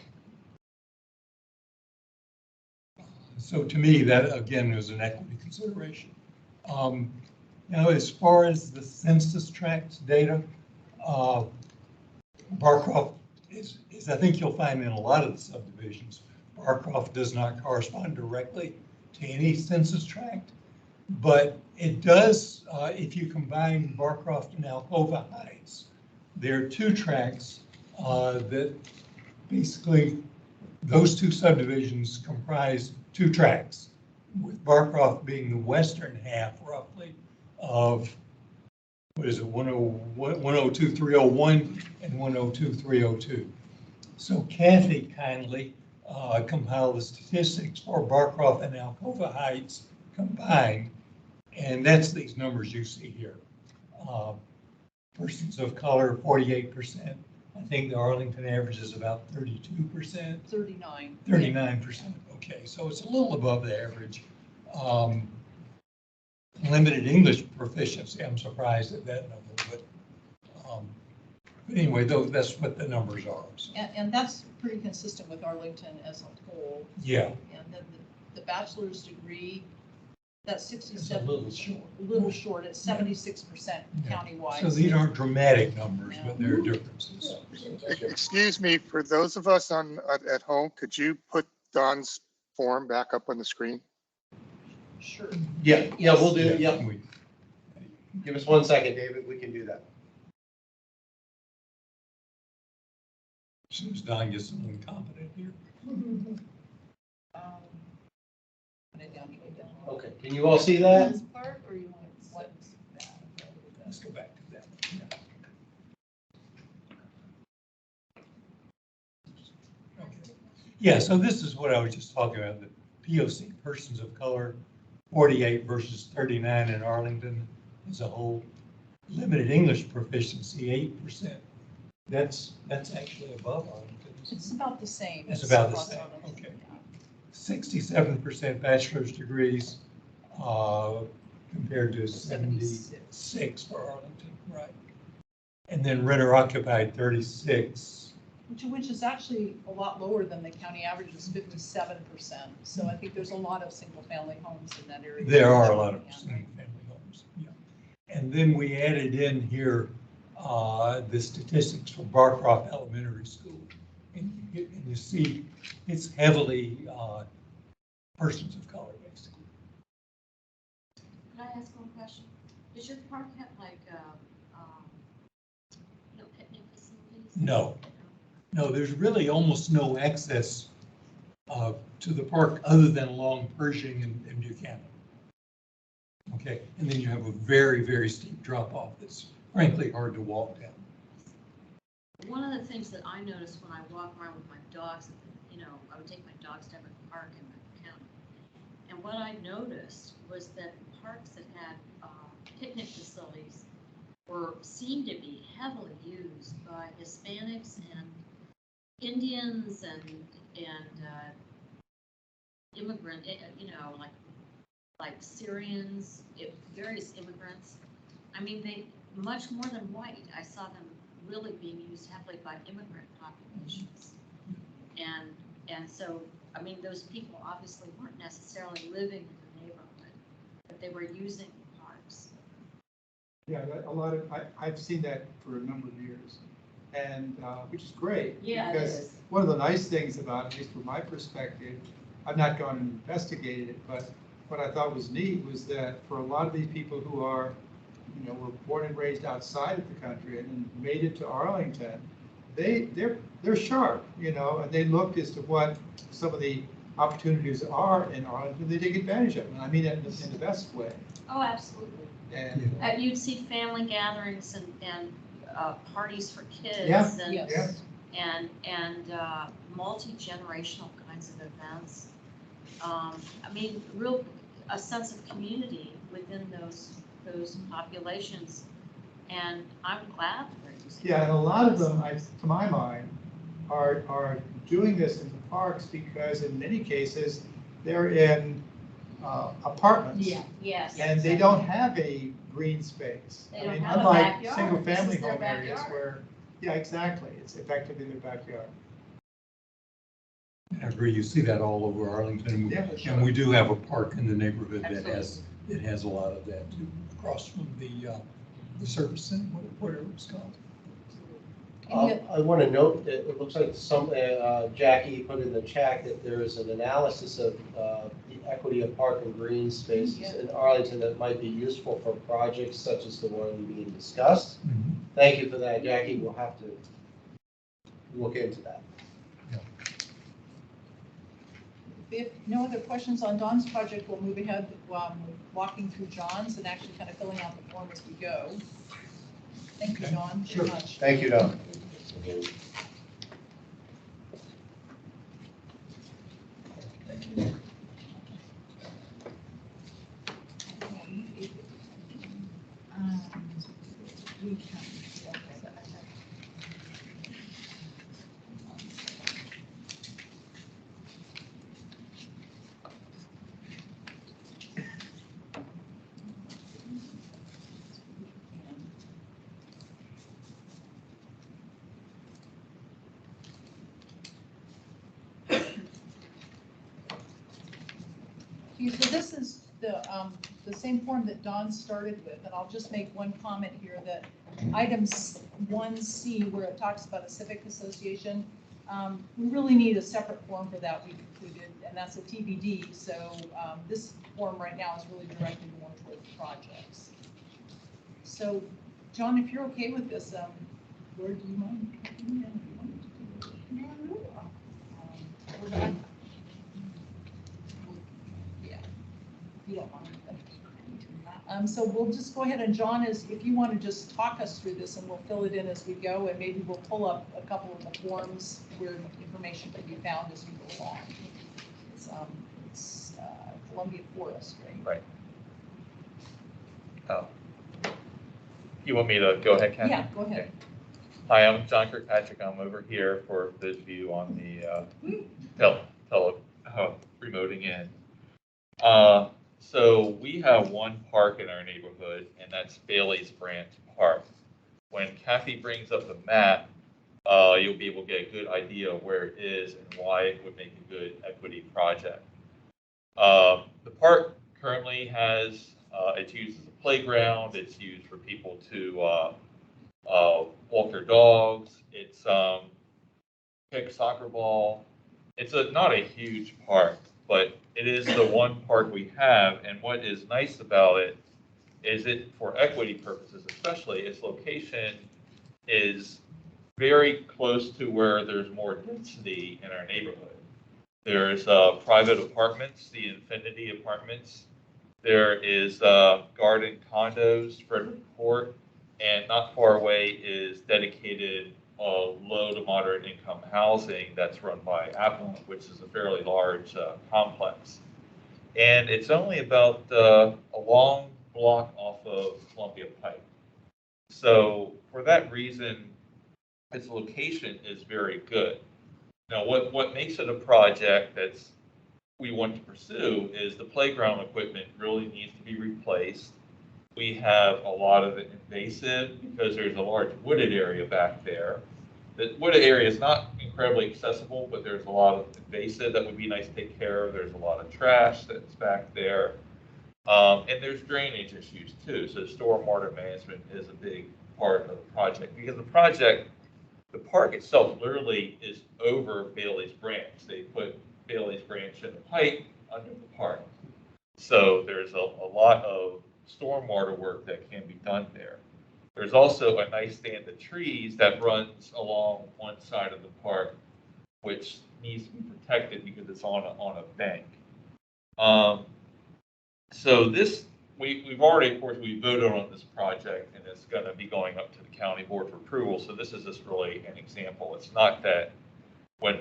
So to me, that again is an equity consideration. Now, as far as the census tracts data, Barcroft is I think you'll find in a lot of the subdivisions, Barcroft does not correspond directly to any census tract, but it does if you combine Barcroft and Alcova Heights. There are two tracts that basically those two subdivisions comprise two tracts, with Barcroft being the western half roughly of, what is it, 102.301 and 102.302. So Kathy kindly compiled the statistics for Barcroft and Alcova Heights combined, and that's these numbers you see here. Persons of color, 48%. I think the Arlington average is about 32%. 39. 39%. Okay, so it's a little above the average. Limited English proficiency, I'm surprised at that number, but anyway, that's what the numbers are. So. And that's pretty consistent with Arlington as a whole. Yeah. And then the bachelor's degree, that's 67. It's a little short. A little short at 76% countywide. So these aren't dramatic numbers, but there are differences. Excuse me, for those of us at home, could you put Don's form back up on the screen? Sure. Yeah, we'll do it. Yeah. Give us 1 second, David. We can do that. As soon as Don gets a little incompetent here. Okay, can you all see that? This part, or you want what? Let's go back to that. Yeah. Okay. Yeah, so this is what I was just talking about, the POC, persons of color, 48 versus 39 in Arlington as a whole. Limited English proficiency, 8%. That's actually above Arlington. It's about the same. It's about the same, okay. 67% bachelor's degrees compared to 76 for Arlington, right? And then renter occupied 36. Which is actually a lot lower than the county average is 57%. So I think there's a lot of single family homes in that area. There are a lot of single family homes, yeah. And then we added in here the statistics for Barcroft Elementary School. And you see it's heavily persons of color, basically. Can I ask one question? Does your park have like, picnic facilities? No, there's really almost no access to the park other than along Pershing and Buchanan. Okay, and then you have a very, very steep drop off that's frankly hard to walk down. One of the things that I noticed when I walk around with my dogs, I would take my dogs down to the park in the county. And what I noticed was that parks that had picnic facilities seemed to be heavily used by Hispanics and Indians and immigrant, like Syrians, various immigrants. I mean, they much more than white. I saw them really being used heavily by immigrant populations. And so, I mean, those people obviously weren't necessarily living in the neighborhood, but they were using the parks. Yeah, I've seen that for a number of years, and which is great. Yeah, because it is. One of the nice things about it, at least from my perspective, I've not gone and investigated it, but what I thought was neat was that for a lot of these people who are, were born and raised outside of the country and made it to Arlington, they're sharp, and they looked as to what some of the opportunities are in Arlington. They take advantage of them. And I mean that in the best way. Oh, absolutely. And you'd see family gatherings and parties for kids and multi-generational kinds of events. I mean, a sense of community within those populations, and I'm glad they're using. Yeah, and a lot of them, to my mind, are doing this in the parks because in many cases they're in apartments. Yeah. Yes. And they don't have a green space. They don't I mean, have a unlike backyard. single family This is their home areas backyard. where, yeah, exactly, it's effectively their backyard. I agree, you see that all over Arlington. Yeah, for sure. And we do have a park in the neighborhood that Absolutely. has a lot of that too, across from the service center, whatever it's called. I want to note that it looks like Jackie put in the chat that there is an analysis of the equity of park and green spaces in Arlington that might be useful for projects such as the one being discussed. Mhm. Thank you for that, Jackie. We'll have to look into that. If no other questions on Dawn's project, we'll move ahead, walking through John's and actually kind of filling out the form as we go. Thank you, Dawn, very much. Thank you, Don. So this is the same form that Dawn started with, and I'll just make one comment here that items 1C, where it talks about a civic association, we really need a separate form for that we included, and that's a TBD. So this form right now is really directed more toward projects. So, John, if you're okay with this, where do you mind? Yeah, if you don't mind. So we'll just go ahead, and John, if you want to just talk us through this, and we'll fill it in as we go, and maybe we'll pull up a couple of the forms where information can be found as we go along. It's Columbia Forest, right? Right. Oh. You want me to go ahead, Kathy? Yeah, go ahead. Okay. Hi, I'm John Kirkpatrick. I'm over here for those of you on the remoting in. So we have one park in our neighborhood, and that's Bailey's Branch Park. When Kathy brings up the map, you'll be able to get a good idea of where it is and why it would make a good equity project. The park currently has, it's used as a playground. It's used for people to walk their dogs. It's kick soccer ball. It's not a huge park, but it is the one park we have. And what is nice about it is it, for equity purposes especially, its location is very close to where there's more density in our neighborhood. There's private apartments, the Infinity Apartments. There is garden condos, Frederick Court, and not far away is dedicated low to moderate income housing that's run by Apple, which is a fairly large complex. And it's only about a long block off of Columbia Pike. So for that reason, its location is very good. Now, what makes it a project that's we want to pursue is the playground equipment really needs to be replaced. We have a lot of invasive because there's a large wooded area back there. The wooded area is not incredibly accessible, but there's a lot of invasive that would be nice to take care of. There's a lot of trash that's back there. And there's drainage issues too. So stormwater management is a big part of the project because the park itself literally is over Bailey's Branch. They put Bailey's Branch in a pipe under the park. So there's a lot of stormwater work that can be done there. There's also a nice stand of trees that runs along one side of the park, which needs to be protected because it's on a bank. So this, we've already, of course, we voted on this project, and it's going to be going up to the county board for approval. So this is just really an example. It's not that when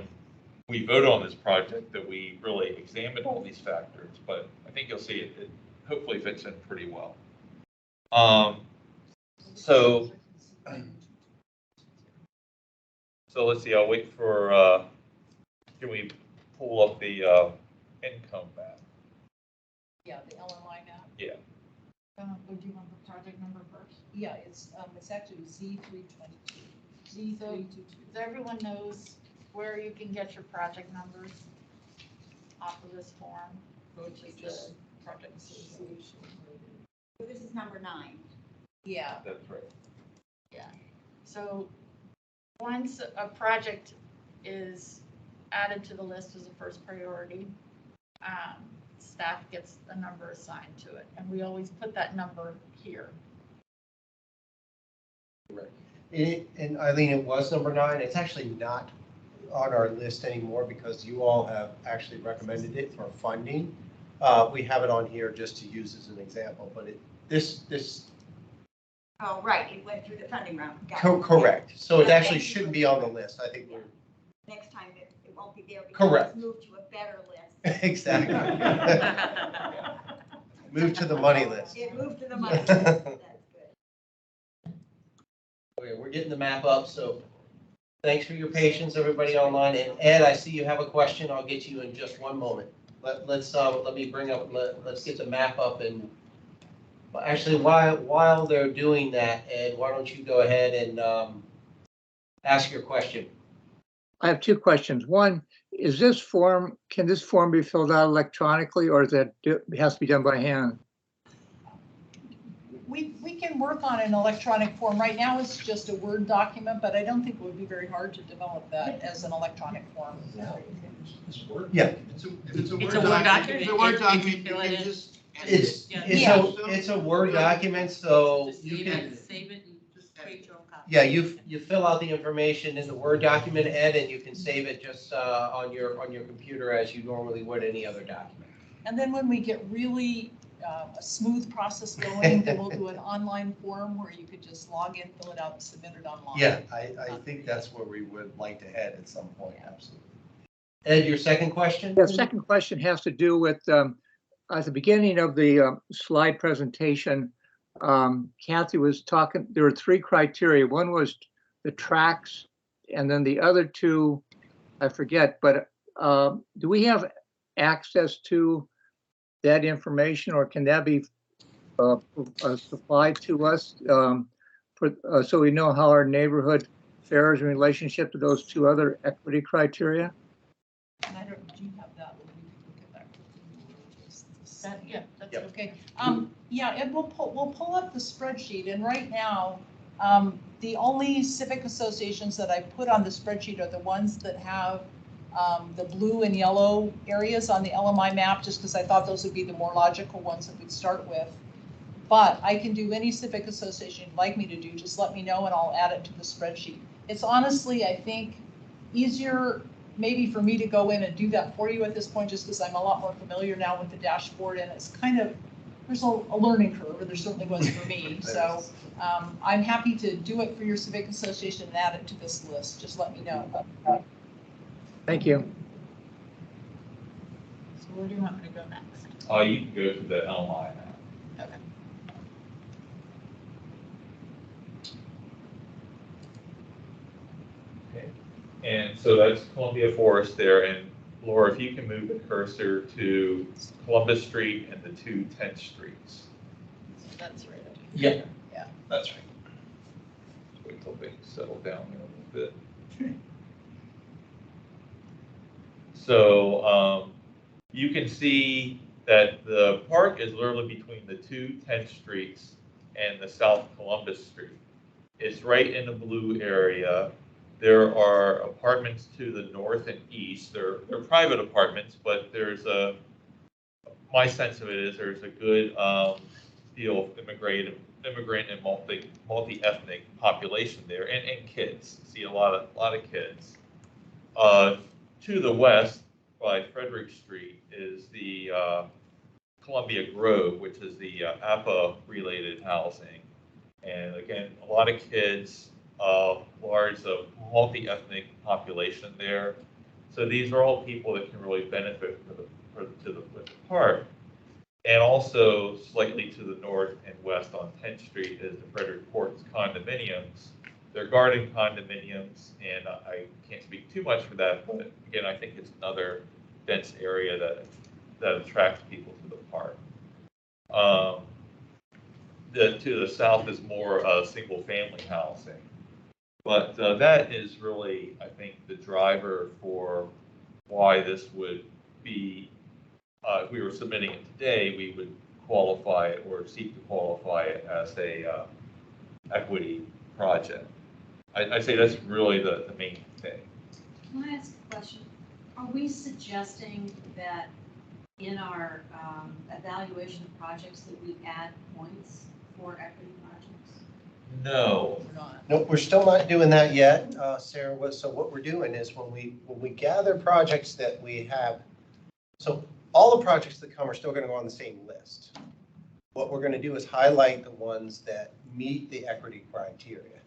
we voted on this project that we really examined all these factors, but I think you'll see it hopefully fits in pretty well. So let's see, I'll wait for, can we pull up the income map? Yeah, the LMI map. Yeah. Would you want the project number first? Yeah, it's actually Z322. So everyone knows where you can get your project numbers off of this form, which is the project association. So this is number 9. Yeah, That's right. yeah. So once a project is added to the list as a first priority, staff gets a number assigned to it, and we always put that number here. Correct. And Eileen, it was number 9. It's actually not on our list anymore because you all have actually recommended it for funding. We have it on here just to use as an example, but this. Oh, right, it went through the funding round. Got it. Correct. So it Yeah, actually thank you. shouldn't be on the list. I think we're. Next time it won't be there. Correct. Move to a better list. Exactly. Move to the money list. It moved to the money list. That's good. Okay, we're getting the map up, so thanks for your patience, everybody online. And Ed, I see you have a question. I'll get you in just one moment. Let's get the map up. And actually, while they're doing that, Ed, why don't you go ahead and ask your question? I have 2 questions. One, can this form be filled out electronically, or it has to be done by hand? We can work on an electronic form. Right now, it's just a Word document, but I don't think it would be very hard to develop that as an electronic form. Yeah. It's a Word document. It's a Word If you document, fill you it can in, just. It's a Word document, so you save can. it, save it, and create your own copy. Yeah, you fill out the information in the Word document, Ed, and you can save it just on your computer as you normally would any other document. And then when we get really a smooth process going, then we'll do an online form where you could just log in, fill it out, and submit it online. Yeah, I think that's where we would like to head at some point, absolutely. Ed, your second question? The second question has to do with, at the beginning of the slide presentation, Kathy was talking, there were 3 criteria. One was the tracks, and then the other 2, I forget, but do we have access to that information, or can that be supplied to us so we know how our neighborhood fares in relationship to those 2 other equity criteria? And I don't, do you have that? We can look at that. Yeah, that's Yep. okay. Yeah, and we'll pull up the spreadsheet, and right now, the only civic associations that I put on the spreadsheet are the ones that have the blue and yellow areas on the LMI map, just because I thought those would be the more logical ones that we'd start with. But I can do any civic association you'd like me to do, just let me know and I'll add it to the spreadsheet. It's honestly, I think, easier maybe for me to go in and do that for you at this point, just because I'm a lot more familiar now with the dashboard, and it's kind of, there's a learning curve, or there certainly was for me. So I'm happy to do it for your civic association and add it to this list. Just let me know. Thank you. So where do you want me to go next? You can go to the LMI map. Okay. Okay. And so that's Columbia Forest there. And Laura, if you can move the cursor to Columbus Street and the 2 10th Streets. So that's right. Yeah. Yeah. That's right. Just wait till they settle down there a little bit. So you can see that the park is literally between the 2 10th Streets and the South Columbus Street. It's right in the blue area. There are apartments to the north and east. They're private apartments, but there's my sense of it is there's a good deal of immigrant and multi-ethnic population there, and kids. See a lot of kids. To the west, by Frederick Street, is the Columbia Grove, which is the APA-related housing. And again, a lot of kids, large multi-ethnic population there. So these are all people that can really benefit with the park. And also slightly to the north and west on 10th Street is the Frederick Courts condominiums. They're garden condominiums, and I can't speak too much for that, but again, I think it's another dense area that attracts people to the park. To the south is more single-family housing. But that is really, I think, the driver for why this would be, if we were submitting it today, we would qualify it or seek to qualify it as a equity project. I'd say that's really the main thing. Can I ask a question? Are we suggesting that in our evaluation of projects that we add points for equity projects? No. Nope, we're still not doing that yet, Sarah. So what we're doing is when we gather projects that we have, so all the projects that come are still going to go on the same list. What we're going to do is highlight the ones that meet the equity criteria.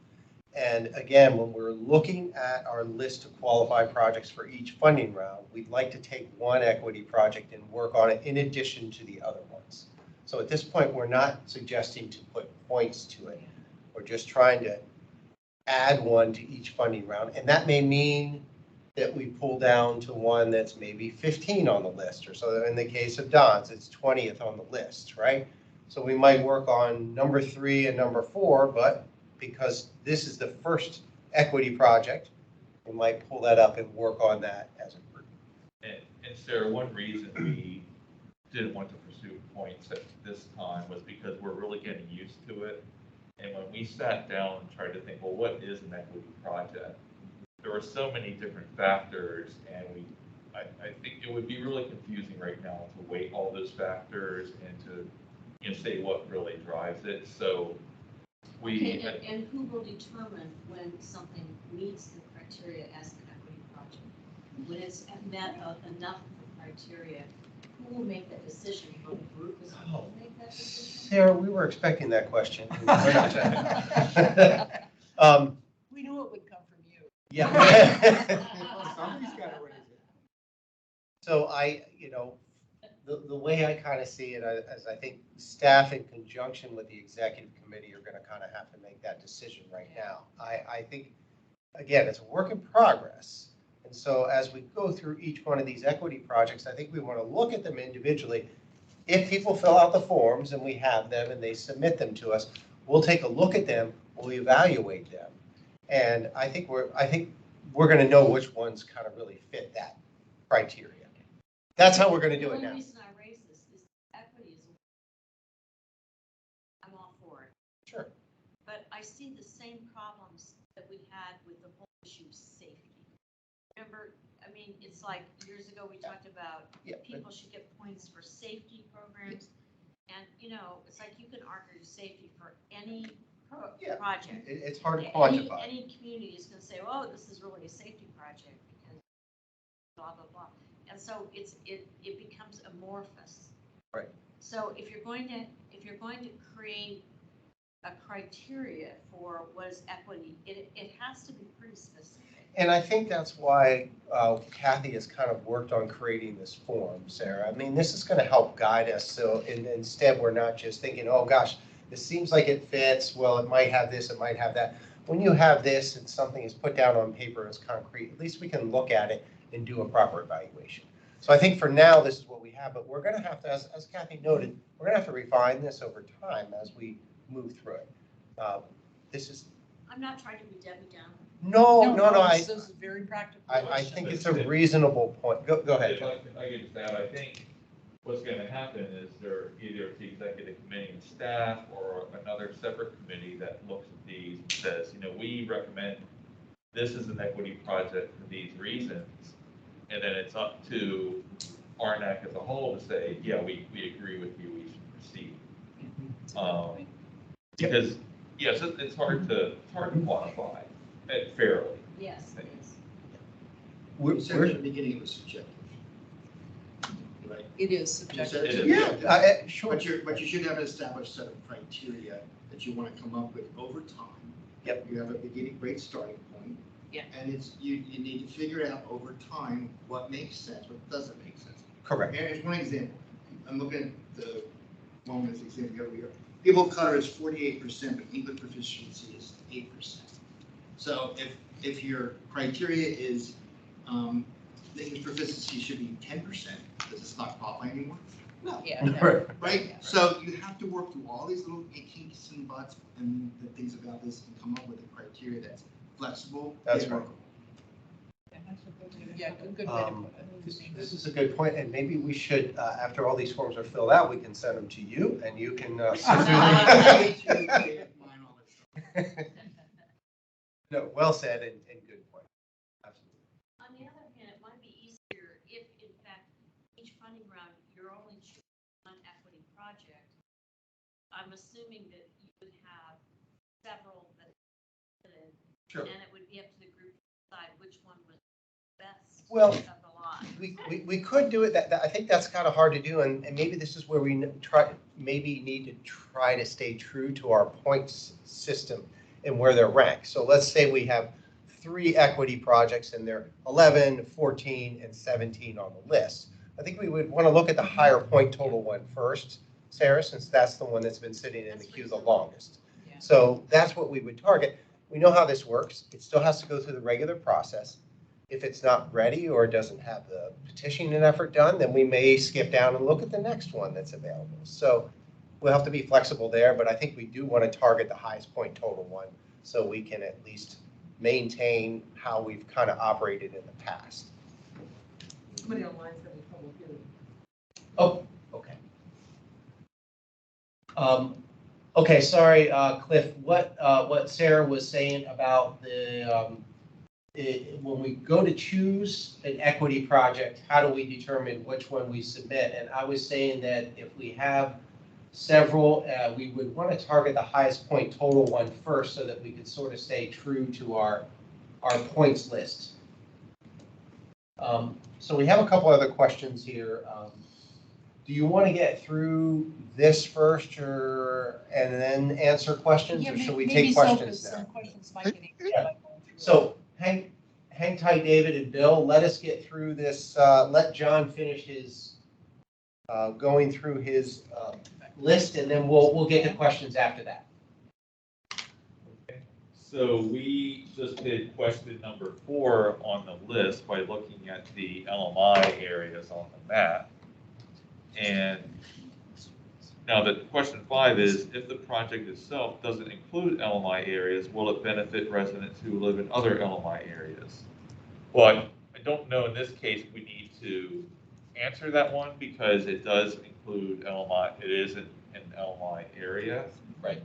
And again, when we're looking at our list of qualified projects for each funding round, we'd like to take one equity project and work on it in addition to the other ones. So at this point, we're not suggesting to put points to it. We're just trying to add one to each funding round. And that may mean that we pull down to one that's maybe 15 on the list, or so in the case of Don's, it's 20th on the list, right? So we might work on number 3 and number 4, but because this is the first equity project, we might pull that up and work on that as a group. And Sarah, one reason we didn't want to pursue points at this time was because we're really getting used to it. And when we sat down and tried to think, well, what is an equity project? There were so many different factors, and I think it would be really confusing right now to weight all those factors and to say what really drives it. So Okay, and who will determine when something meets the criteria as an equity project? When it's met enough of the criteria, who will make that decision? Will the group is going to make that decision? Sarah, we were expecting that question. We knew it would come from you. Yeah. Somebody's got to raise it. So the way I kind of see it, as I think staff in conjunction with the executive committee are going to kind of have to make that decision right now. I think, again, it's a work in progress. And so as we go through each one of these equity projects, I think we want to look at them individually. If people fill out the forms and we have them and they submit them to us, we'll take a look at them, we'll evaluate them. And I think we're going to know which ones kind of really fit that criteria. That's how we're going to do it now. The only reason I raise this is equity is, I'm all for it. Sure. But I see the same problems that we had with the whole issue of safety. Remember, I mean, it's like years ago we talked about people should get points for safety programs. And, it's like you can argue safety for any project. It's hard to quantify. Any community is going to say, oh, this is really a safety project because blah, blah, blah. And so it becomes amorphous. Right. So if you're going to create a criteria for what is equity, it has to be pretty specific. And I think that's why Kathy has kind of worked on creating this form, Sarah. I mean, this is going to help guide us. So instead, we're not just thinking, oh gosh, this seems like it fits. Well, it might have this, it might have that. When you have this and something is put down on paper as concrete, at least we can look at it and do a proper evaluation. So I think for now, this is what we have, but we're going to have to, as Kathy noted, we're going to have to refine this over time as we move through it. I'm not trying to be Debbie Downer. No. This is a very practical question. I think it's a reasonable point. Go ahead. If I could just add, I think what's going to happen is there either the executive committee and staff or another separate committee that looks at these and says, we recommend this is an equity project for these reasons. And then it's up to ArNAC as a whole to say, yeah, we agree with you, we should proceed. Because yes, it's hard to quantify it fairly. Yes, it is. You said at the beginning it was subjective. Right? It is subjective. It is. Yeah, sure. But you should have an established set of criteria that you want to come up with over time. Yep. You have a great starting point. Yeah. And you need to figure out over time what makes sense, what doesn't make sense. Correct. And here's one example. I'm looking at the one with the example over here. People of color is 48%, but English proficiency is 8%. So if your criteria is the English proficiency should be 10%, does it not qualify anymore? No. Yeah. Right? Yeah. So you have to work through all these little kinks and buts and the things about this and come up with a criteria that's flexible, That's yet right. workable. Yeah, good way to put it. This is a good point, and maybe we should, after all these forms are filled out, we can send them to you, and you can sift through them. No, well said and good point. Absolutely. On the other hand, it might be easier if, in fact, each funding round, you're only choosing one equity project. I'm assuming that you would have several that, Sure. and it would be up to the group to decide which one was best Well, of the lot. we could do it, I think that's kind of hard to do, and maybe this is where we maybe need to try to stay true to our points system and where they're ranked. So let's say we have 3 equity projects and they're 11, 14, and 17 on the list. I think we would want to look at the higher point total one first, Sarah, since that's the one that's been sitting in the queue the longest. Yeah. So that's what we would target. We know how this works. It still has to go through the regular process. If it's not ready or doesn't have the petitioning effort done, then we may skip down and look at the next one that's available. So we'll have to be flexible there, but I think we do want to target the highest point total one so we can at least maintain how we've kind of operated in the past. Somebody online said we public hearing. Oh, okay. Okay, sorry, Cliff, what Sarah was saying about the, when we go to choose an equity project, how do we determine which one we submit? And I was saying that if we have several, we would want to target the highest point total one first so that we could sort of stay true to our points list. So we have a couple other questions here. Do you want to get through this first and then answer questions, or should we take questions now? Some questions might get answered by going through. So hang tight, David and Bill. Let us get through this. Let John finish his going through his list, and then we'll get to questions after that. Okay. So we just did question number 4 on the list by looking at the LMI areas on the map. And now the question 5 is, if the project itself doesn't include LMI areas, will it benefit residents who live in other LMI areas? Well, I don't know in this case we need to answer that one because it does include LMI. It is an LMI area. Right.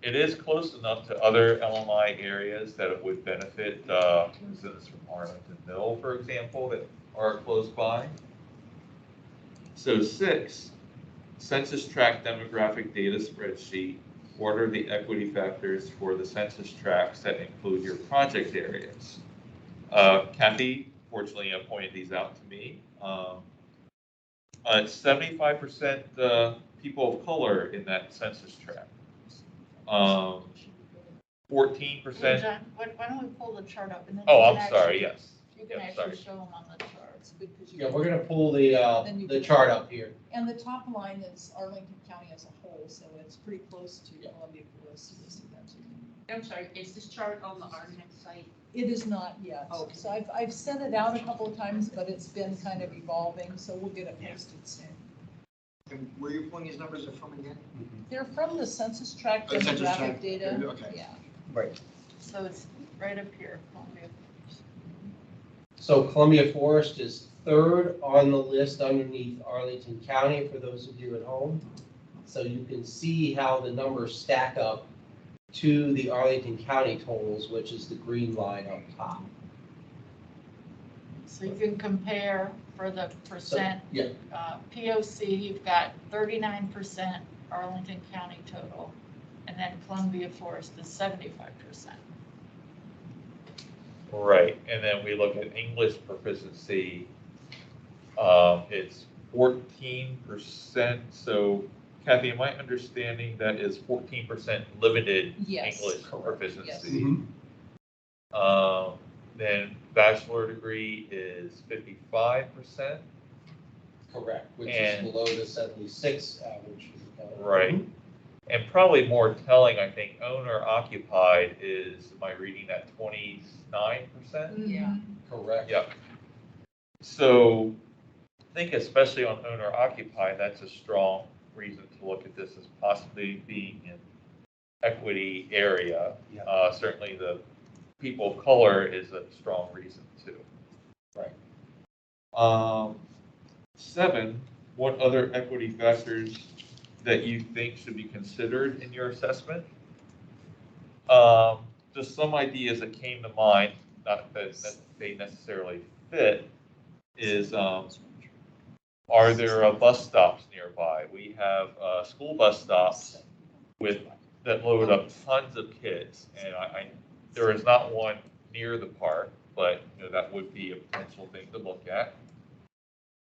It is close enough to other LMI areas that it would benefit residents from Arlington Mill, for example, that are close by. So 6, census tract demographic data spreadsheet. What are the equity factors for the census tracts that include your project areas? Kathy, fortunately, pointed these out to me. 75% people of color in that census tract. 14%. John, why don't we pull the chart up and then? Oh, you can I'm sorry, actually- yes. You can Yep, actually sorry. show them on the charts. Yeah, we're going to pull the chart up here. And the top line is Arlington County as a whole, so it's pretty close to Columbia Forest. You'll see that too. I'm sorry, is this chart on the ArNAC site? It is not yet. Okay. So I've sent it out a couple of times, but it's been kind of evolving, so we'll get it posted soon. And where you're pulling these numbers are from again? They're from the census tract Oh, census demographic tract. data. Okay. Yeah. Right. So it's right up here. Columbia. So Columbia Forest is 3rd on the list underneath Arlington County for those of you at home. So you can see how the numbers stack up to the Arlington County totals, which is the green line up top. So you can compare for the percent. Yeah. POC, you've got 39% Arlington County total, and then Columbia Forest is 75%. Right, and then we look at English proficiency. It's 14%. So Kathy, am I understanding that is 14% limited Yes. English Correct. proficiency? Yes. Then bachelor degree is 55%. Correct, which And- is below the 76 average. Right. And probably more telling, I think, owner occupied is, am I reading that 29%? Yeah. Correct. Yep. So I think especially on owner occupied, that's a strong reason to look at this as possibly being an equity area. Yeah. Certainly the people of color is a strong reason too. Right. 7, what other equity factors that you think should be considered in your assessment? Just some ideas that came to mind, not that they necessarily fit, is are there bus stops nearby? We have school bus stops that load up tons of kids, and there is not one near the park, but that would be a potential thing to look at.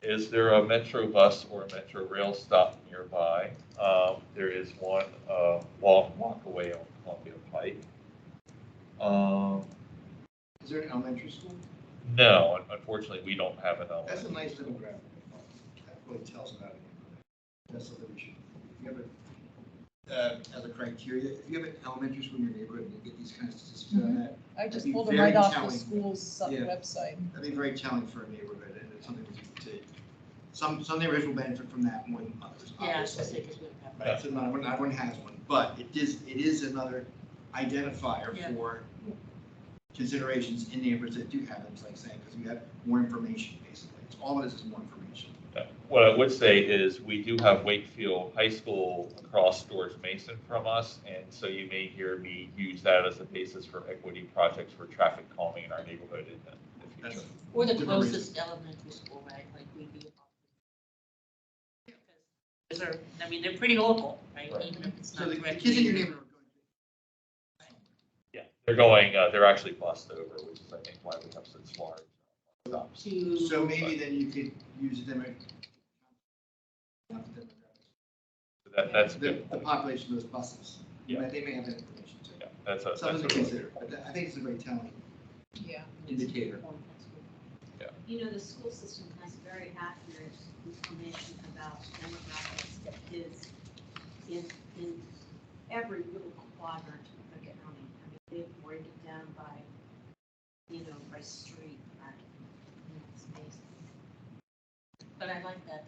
Is there a Metro bus or a Metro rail stop nearby? There is one walk away on Columbia Pike. Is there an elementary school? No, unfortunately, we don't have an elementary. That's a nice demographic. That really tells about it. That's something we should, if you have as a criteria, if you have an elementary school in your neighborhood and you get these kinds of statistics on that. I just that'd be pulled them very right off the telling. school's website. That'd be very telling for a neighborhood, and it's something to some neighborhoods will benefit from that more than others. Yeah, I was obviously. gonna say, 'cause we don't have. Right, so not everyone has one, but it is another identifier Yeah. for considerations in neighborhoods that do have it, it's like saying, because you have more information, basically. It's all it is more information. What I would say is we do have Wakefield High School across George Mason from us, and so you may hear me use that as a basis for equity projects for traffic calming in our neighborhood in the future. Or the closest elementary school, right, like we do. Those are, I mean, they're pretty local, right, even if it's So not the directly. kids in your neighborhood Yeah, they're actually bussed over, which is I think why we have such large stops. so maybe then you could use them. That's the good. population of those buses. Yeah. They may have that information too. Yeah, that's Something a to really consider, but I think it's a very telling Yeah. indicator. You know, the school system has very accurate information about demographics of kids in every little quadrant of the county. I mean, they break it down by, by street, by space. But I like that.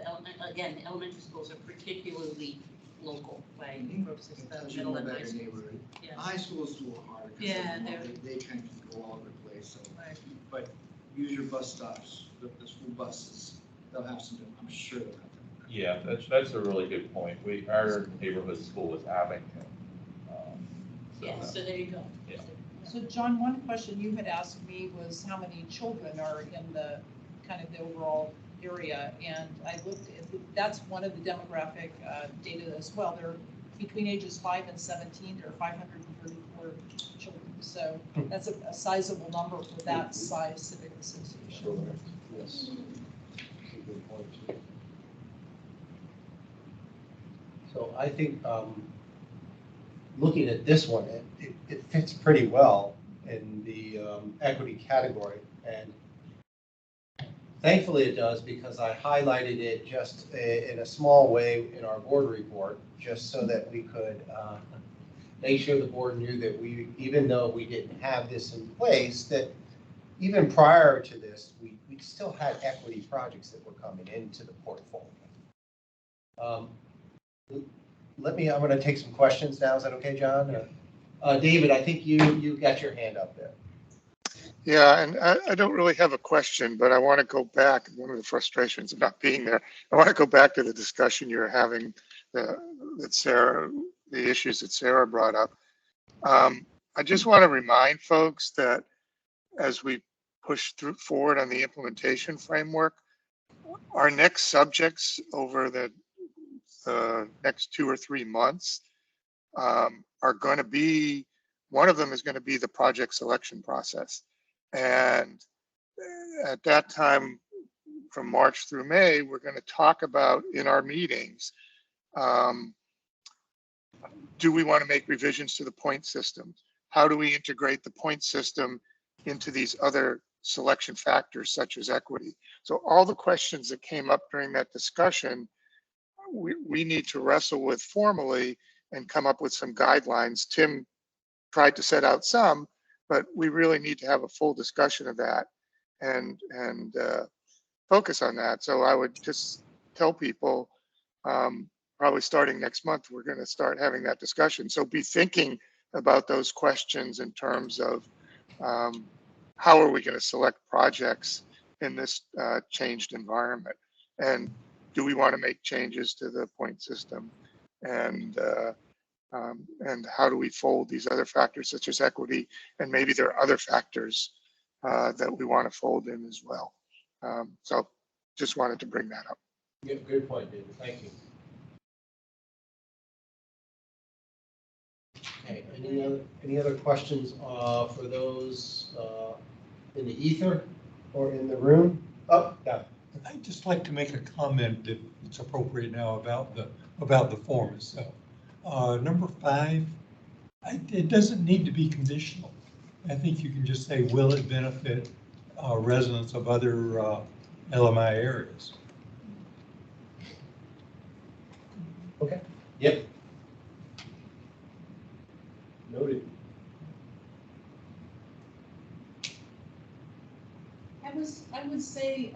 Again, the elementary schools are particularly local, right, versus the Tells you middle more and about high your schools. neighborhood. Yes. The high school is a little harder. 'Cause Yeah, they kind of go all over the place, so. But use your bus stops, the school buses, they'll have some, I'm sure they'll have them. Yeah, that's a really good point. Our neighborhood school is Abington. Yeah, so there you go. Yeah. So John, one question you had asked me was how many children are in the kind of the overall area, and I looked at, that's one of the demographic data as well. They're between ages 5 and 17, there are 534 children, so that's a sizable number for that size civic association. Yes. That's a good point, too. So I think, looking at this one, it fits pretty well in the equity category. And thankfully it does, because I highlighted it just in a small way in our board report, just so that we could make sure the board knew that we, even though we didn't have this in place, that even prior to this, we still had equity projects that were coming into the portfolio. I'm going to take some questions now. Is that okay, John? David, I think you got your hand up there. Yeah, and I don't really have a question, but I want to go back. One of the frustrations of not being there, I want to go back to the discussion you're having, that Sarah, the issues that Sarah brought up. I just want to remind folks that as we push forward on the implementation framework, our next subjects over the next 2 or 3 months are going to be, one of them is going to be the project selection process. And at that time, from March through May, we're going to talk about in our meetings, do we want to make revisions to the point system? How do we integrate the point system into these other selection factors such as equity? So all the questions that came up during that discussion, we need to wrestle with formally and come up with some guidelines. Tim tried to set out some, but we really need to have a full discussion of that and focus on that. So I would just tell people, probably starting next month, we're going to start having that discussion. So be thinking about those questions in terms of how are we going to select projects in this changed environment? And do we want to make changes to the point system? And how do we fold these other factors such as equity? And maybe there are other factors that we want to fold in as well. So just wanted to bring that up. Yeah, good point, David. Thank you. Okay, any other questions for those in the ether or in the room? Oh, yeah. I'd just like to make a comment if it's appropriate now about the form itself. Number 5, it doesn't need to be conditional. I think you can just say, will it benefit residents of other LMI areas? Okay. Yep. Noted. I would say,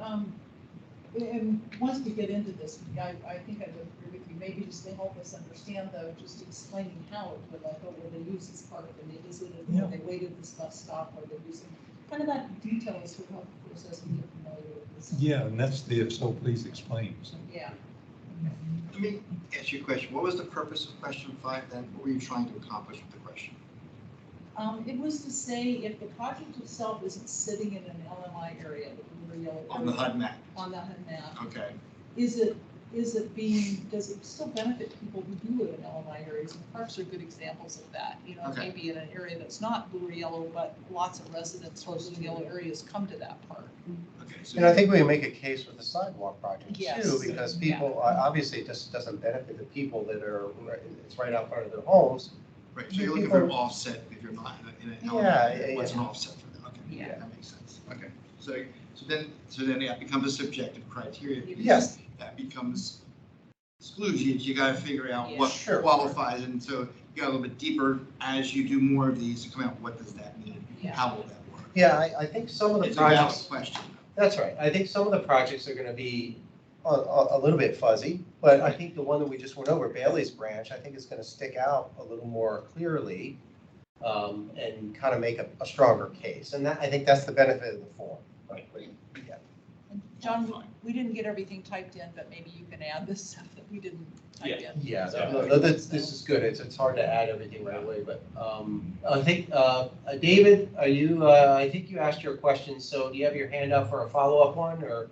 and once we get into this, I think I would agree with you, maybe just to help us understand though, just explaining how it would, like, oh, well, they use this park and they visited, or they waited this bus stop, or they're using, kind of that detail is sort of helpful for us as we get familiar with this. Yeah, and that's the if so, please explain. So. Yeah. Let me ask you a question. What was the purpose of question 5 then? What were you trying to accomplish with the question? It was to say if the project itself isn't sitting in an LMI area, On the HUD map. On the HUD map. Okay. Does it still benefit people who do live in LMI areas? And parks are good examples of that. You know, okay. Maybe in an area that's not blue or yellow, but lots of residents who are blue and yellow areas come to that park. Okay. So and I think we can make a case with the sidewalk project yes. too, because people, obviously it just doesn't benefit the people that are, it's right out front of their homes. Right, so you're looking for an offset if you're not in an element. What's an offset for that? Okay, yeah, that makes sense. Okay, so then that becomes a subjective criteria. Yes, that becomes exclusions. You got to figure out what sure, qualifies, and so you got a little bit deeper as you do more of these to come out. What does that mean? Yeah. How will that work? Yeah, I think some of the it's projects. A question. That's right. I think some of the projects are going to be a little bit fuzzy, but I think the one that we just went over, Bailey's Branch, I think is going to stick out a little more clearly and kind of make a stronger case. And that, I think that's the benefit of the form. Right. Yeah. And John, we didn't get everything typed in, but maybe you can add this stuff that we didn't type in. Yeah, this is good. It's hard to add everything right away, but I think, David, are you, I think you asked your question, so do you have your hand up for a follow-up one, or?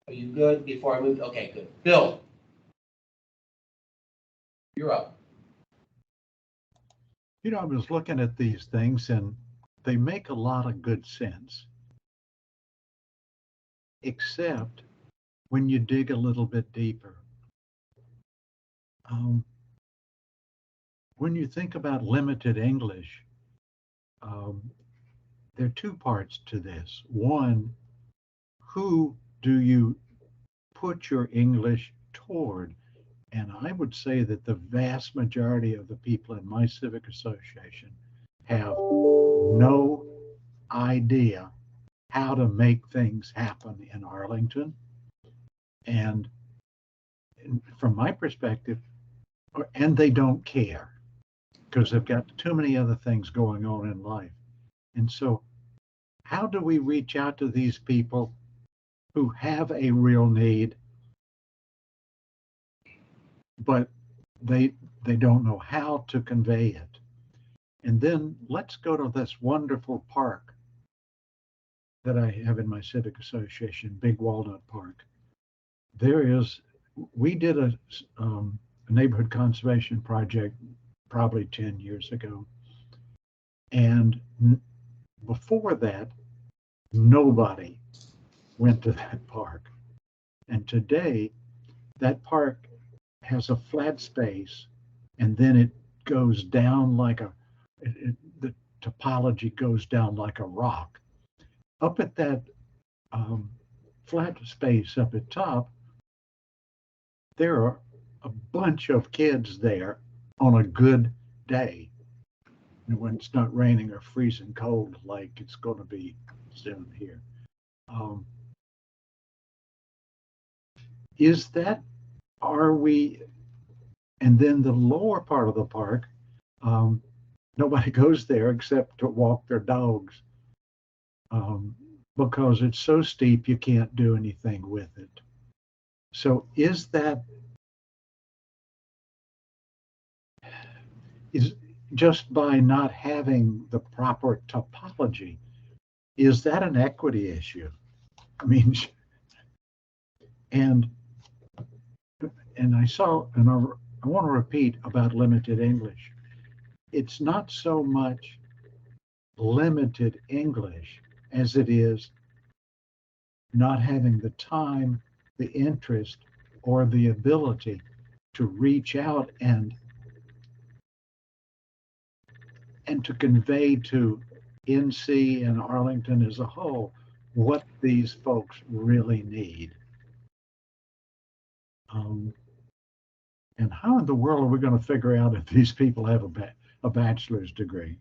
Are you good before I move? Okay, good. Bill, you're up. You know, I was looking at these things and they make a lot of good sense, except when you dig a little bit deeper. When you think about limited English, there are 2 parts to this. One, who do you put your English toward? And I would say that the vast majority of the people in my civic association have no idea how to make things happen in Arlington. And from my perspective, and they don't care because they've got too many other things going on in life. And so how do we reach out to these people who have a real need, but they don't know how to convey it? And then let's go to this wonderful park that I have in my civic association, Big Walnut Park. We did a neighborhood conservation project probably 10 years ago. And before that, nobody went to that park. And today, that park has a flat space, and then it goes down like the topology goes down like a rock. Up at that flat space up at top, there are a bunch of kids there on a good day, and when it's not raining or freezing cold like it's going to be soon here. Are we, and then the lower part of the park, nobody goes there except to walk their dogs, because it's so steep you can't do anything with it. So is just by not having the proper topology, is that an equity issue? I mean, and I saw, and I want to repeat about limited English. It's not so much limited English as it is not having the time, the interest, or the ability to reach out and to convey to NC and Arlington as a whole what these folks really need. And how in the world are we going to figure out if these people have a bachelor's degree?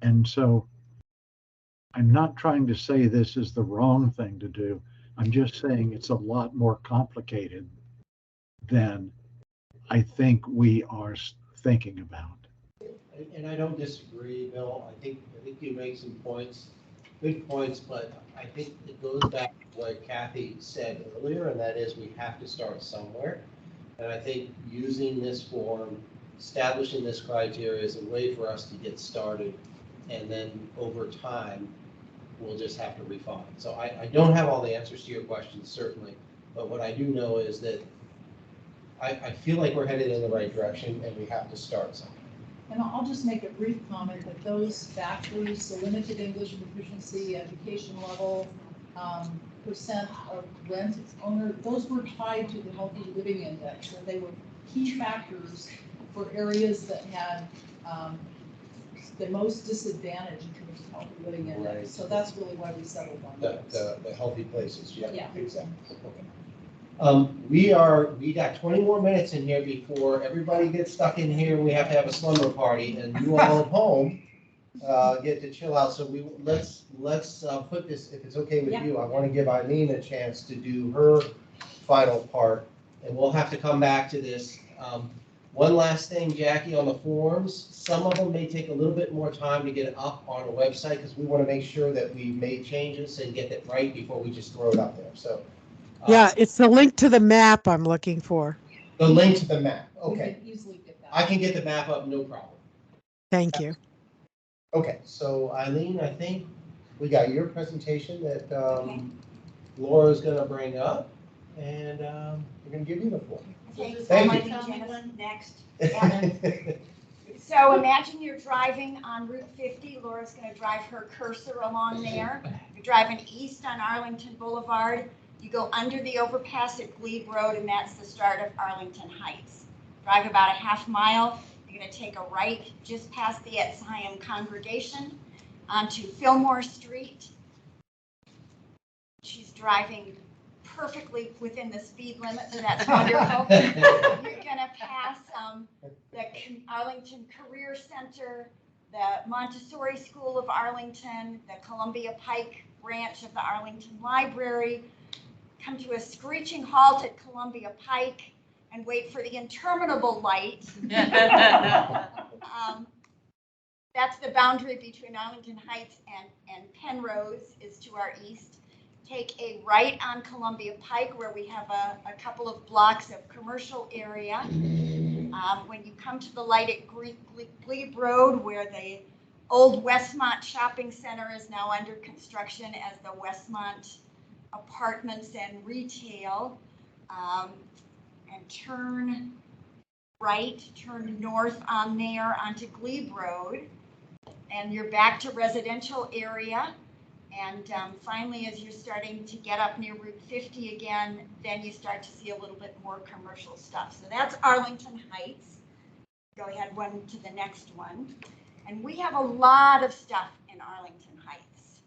And so I'm not trying to say this is the wrong thing to do. I'm just saying it's a lot more complicated than I think we are thinking about. And I don't disagree, Bill. I think you make some points, good points, but I think it goes back to what Kathy said earlier, and that is we have to start somewhere. And I think using this form, establishing this criteria is a way for us to get started. And then over time, we'll just have to refine. So I don't have all the answers to your questions, certainly. But what I do know is that I feel like we're headed in the right direction and we have to start somewhere. And I'll just make a brief comment that those factors, the limited English proficiency, education level, percent of rent owner, those were tied to the healthy living index, and they were key factors for areas that had the most disadvantage in terms of healthy living index. Right. So that's really why we settled on those. The healthy places, yeah, Yeah. exactly. Okay. We got 20 more minutes in here before everybody gets stuck in here and we have to have a slumber party, and you all at home get to chill out. So let's put this, if it's okay with you, I want to give Eileen a chance to do her final part, and we'll have to come back to this. One last thing, Jackie, on the forms, some of them may take a little bit more time to get up on a website because we want to make sure that we made changes and get it right before we just throw it up there. So. Yeah, it's the link to the map I'm looking for. The link to the map, okay. We can easily get that. I can get the map up, no problem. Thank you. Okay, so Eileen, I think we got your presentation that Laura's gonna bring up, and we're gonna give you the floor. Okay, Thank you. Next. So imagine you're driving on Route 50. Laura's going to drive her cursor along there. You're driving east on Arlington Boulevard. You go under the overpass at Glebe Road, and that's the start of Arlington Heights. Drive about a half mile. You're going to take a right just past the Etz Chaim congregation onto Fillmore Street. She's driving perfectly within the speed limit, so that's wonderful. You're going to pass the Arlington Career Center, the Montessori School of Arlington, the Columbia Pike branch of the Arlington Library, come to a screeching halt at Columbia Pike and wait for the interminable light. That's the boundary between Arlington Heights and Penrose is to our east. Take a right on Columbia Pike where we have a couple of blocks of commercial area. When you come to the light at Glebe Road where the old Westmont Shopping Center is now under construction as the Westmont Apartments and Retail, and turn right, turn north on there onto Glebe Road, and you're back to residential area. And finally, as you're starting to get up near Route 50 again, then you start to see a little bit more commercial stuff. So that's Arlington Heights. Go ahead one to the next one. And we have a lot of stuff in Arlington Heights.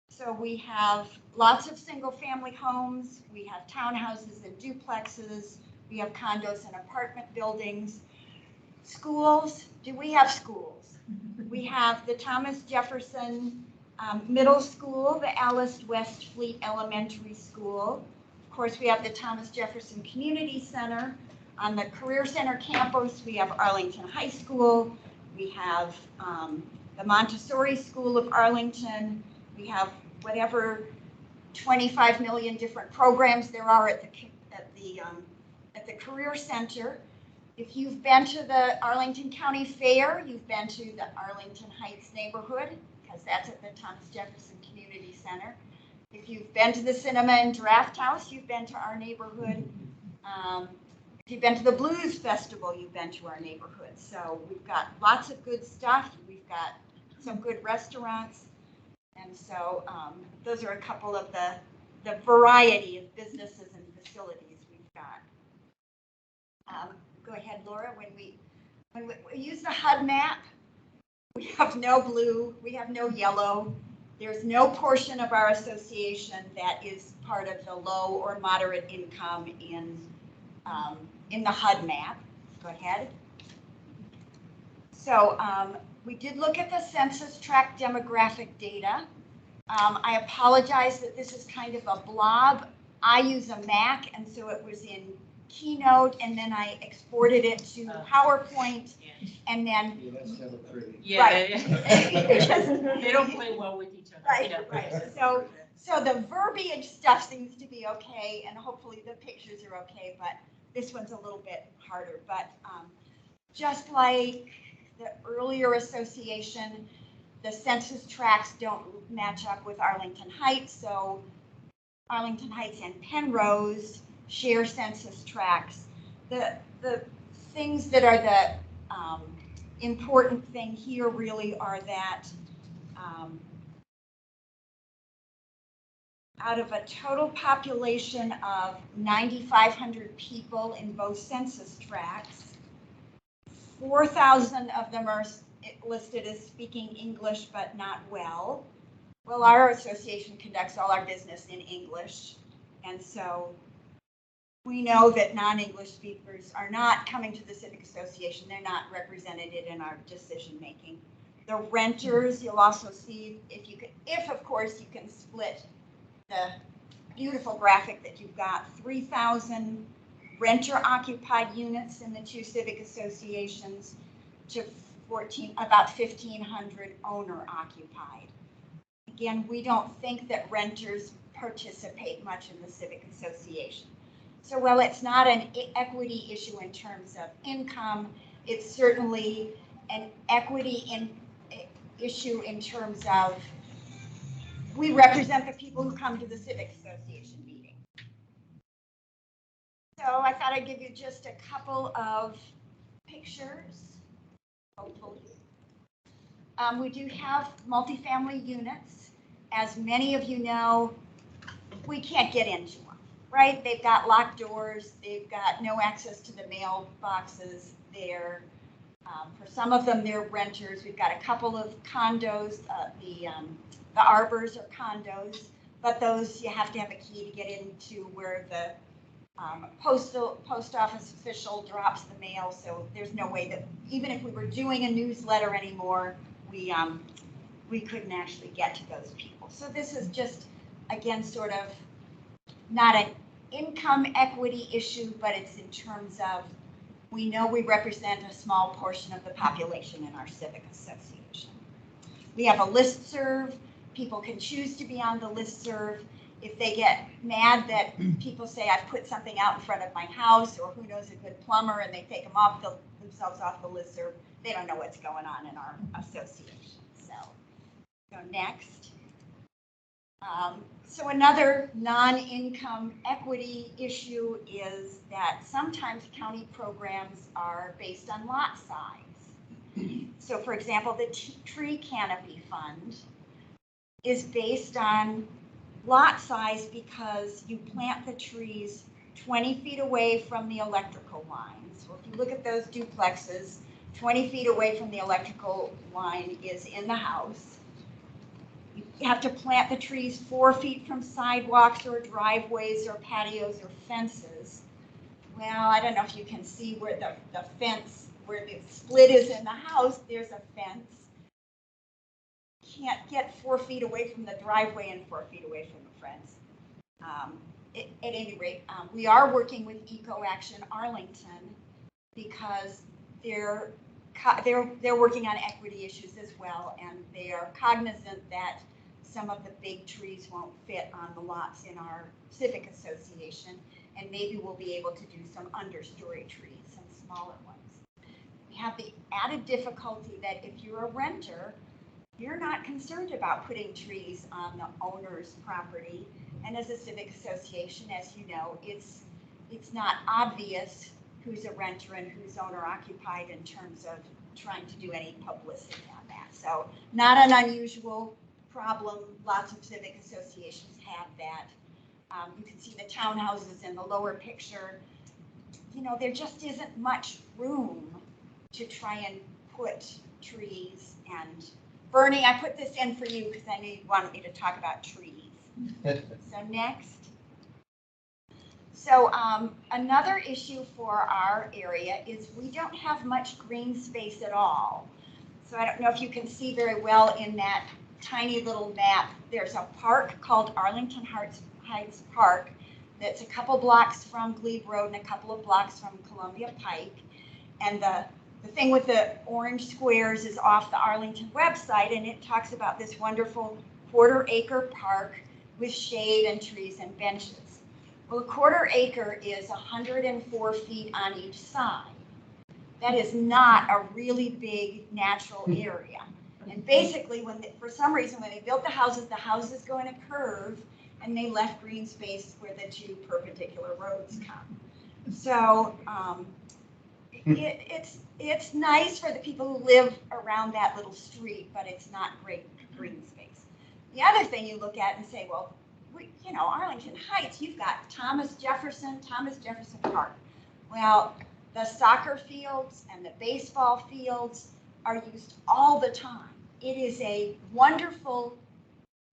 So we have lots of single family homes. We have townhouses and duplexes. We have condos and apartment buildings. Schools, do we have schools? We have the Thomas Jefferson Middle School, the Alice Westfleet Elementary School. Of course, we have the Thomas Jefferson Community Center On the Career Center campus, we have Arlington High School, we have the Montessori School of Arlington, we have whatever 25 million different programs there are at the Career Center. If you've been to the Arlington County Fair, you've been to the Arlington Heights neighborhood, because that's at the Thomas Jefferson Community Center. If you've been to the Cinema and Draft House, you've been to our neighborhood. If you've been to the Blues Festival, you've been to our neighborhood. So we've got lots of good stuff. We've got some good restaurants. And so those are a couple of the variety of businesses and facilities we've got. Go ahead, Laura. When we use the HUD map, we have no blue, we have no yellow. There's no portion of our association that is part of the low or moderate income in the HUD map. Go ahead. So we did look at the census tract demographic data. I apologize that this is kind of a blob. I use a Mac, and so it was in Keynote, and then I exported it to PowerPoint, and then Yeah, right. they don't play well with each other. Right, Yeah. right. So the verbiage stuff seems to be okay, and hopefully the pictures are okay, but this one's a little bit harder. But just like the earlier association, the census tracts don't match up with Arlington Heights, so Arlington Heights and Penrose share census tracts. The things that are the important thing here really are that out of a total population of 9,500 people in both census tracts, 4,000 of them are listed as speaking English but not well. Well, our association conducts all our business in English, and so we know that non-English speakers are not coming to the Civic Association. They're not represented in our decision making. The renters, you'll also see if of course you can split the beautiful graphic that you've got, 3,000 renter occupied units in the two civic associations to about 1,500 owner occupied. Again, we don't think that renters participate much in the civic association. So while it's not an equity issue in terms of income, it's certainly an equity issue in terms of we represent the people who come to the Civic Association meeting. So I thought I'd give you just a couple of pictures, hopefully. We do have multifamily units. As many of you know, we can't get into them, right? They've got locked doors. They've got no access to the mailboxes. For some of them, they're renters. We've got a couple of condos. The arbors are condos, but those you have to have a key to get into where the post office official drops the mail. So there's no way that even if we were doing a newsletter anymore, we couldn't actually get to those people. So this is just, again, sort of not an income equity issue, but it's in terms of we know we represent a small portion of the population in our civic association. We have a listserv. People can choose to be on the listserv. If they get mad that people say I've put something out in front of my house, or who knows a good plumber, and they take themselves off the listserv, they don't know what's going on in our association. So next. So another non-income equity issue is that sometimes county programs are based on lot size. So for example, the tree canopy fund is based on lot size because you plant the trees 20 feet away from the electrical lines. So if you look at those duplexes, 20 feet away from the electrical line is in the house. You have to plant the trees 4 feet from sidewalks or driveways or patios or fences. Well, I don't know if you can see where the fence, where the split is in the house, there's a fence. Can't get 4 feet away from the driveway and 4 feet away from the fence. at any rate, we are working with Eco Action Arlington because they're working on equity issues as well, and they are cognizant that some of the big trees won't fit on the lots in our civic association, and maybe we'll be able to do some understory trees, some smaller ones. We have the added difficulty that if you're a renter, you're not concerned about putting trees on the owner's property. And as a civic association, as you know, it's not obvious who's a renter and who's owner occupied in terms of trying to do any publicity on that. So not an unusual problem. Lots of civic associations have that. You can see the townhouses in the lower picture. You know, there just isn't much room to try and put trees. And Bernie, I put this in for you because I knew you wanted me to talk about trees. So next. So another issue for our area is we don't have much green space at all. So I don't know if you can see very well in that tiny little map. There's a park called Arlington Heights Park that's a couple blocks from Glebe Road and a couple of blocks from Columbia Pike. And the thing with the orange squares is off the Arlington website, and it talks about this wonderful quarter-acre park with shade and trees and benches. Well, a quarter acre is 104 feet on each side. That is not a really big natural area. And basically, for some reason, when they built the houses go in a curve, and they left green space where the two perpendicular roads come. So it's nice for the people who live around that little street, but it's not great green space. The other thing you look at and say, well, you know, Arlington Heights, you've got Thomas Jefferson Park. Well, the soccer fields and the baseball fields are used all the time. It is a wonderful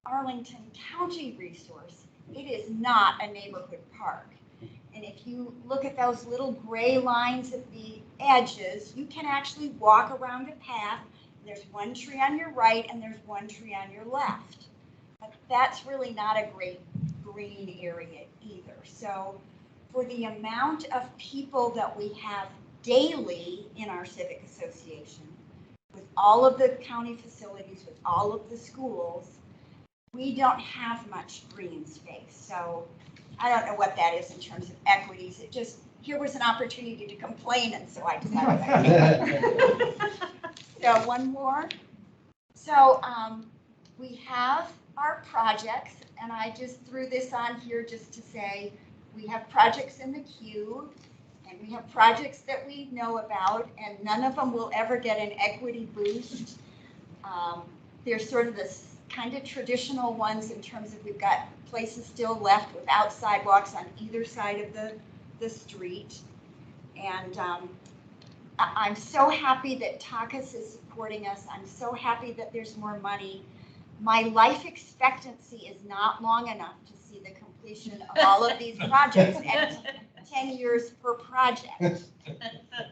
Arlington County resource. It is not a neighborhood park. And if you look at those little gray lines at the edges, you can actually walk around a path. There's one tree on your right and there's one tree on your left. But that's really not a great green area either. So for the amount of people that we have daily in our civic association, with all of the county facilities, with all of the schools, we don't have much green space. So I don't know what that is in terms of equities. It just, here was an opportunity to complain, and so I decided. So one more. So we have our projects, and I just threw this on here just to say we have projects in the queue, and we have projects that we know about, and none of them will ever get an equity boost. They're sort of this kind of traditional ones in terms of we've got places still left without sidewalks on either side of the street. And I'm so happy that TACUS is supporting us. I'm so happy that there's more money. My life expectancy is not long enough to see the completion of all of these projects at 10 years per project.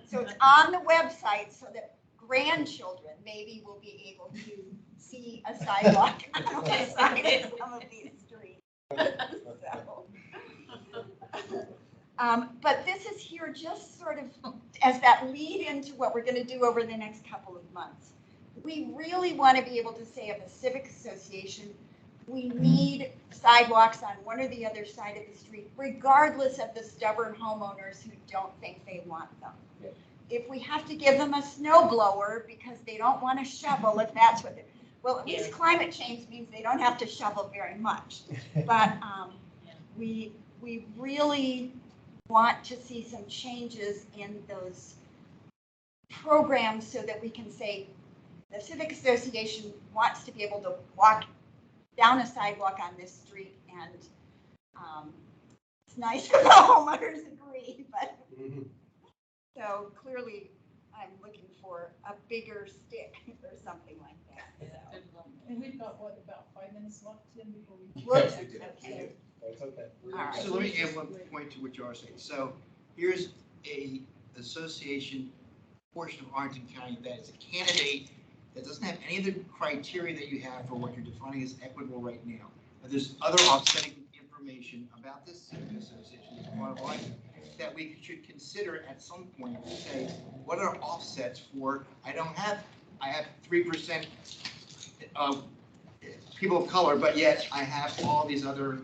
So it's on the website so that grandchildren maybe will be able to see a sidewalk on the side of some of these streets. But this is here just sort of as that lead into what we're going to do over the next couple of months. We really want to be able to say of a civic association, we need sidewalks on one or the other side of the street, regardless of the stubborn homeowners who don't think they want them. Yeah. If we have to give them a snow blower because they don't want to shovel, if that's what it, well, at least climate change means they don't have to shovel very much. But we really want to see some changes in those programs so that we can say the civic association wants to be able to walk down a sidewalk on this street, and it's nice if the homeowners agree, but so clearly I'm looking for a bigger stick or something like that. So. And we've got, what, about 5 minutes left, Tim, before we... Whoops. Okay. That's okay. All right. So let me add one point to what you are saying. So here's a association portion of Arlington County that is a candidate that doesn't have any of the criteria that you have for what you're defining as equitable right now. But there's other offsetting information about this civic association as part of life that we should consider at some point to say, what are offsets for, I have 3% of people of color, but yet I have all these other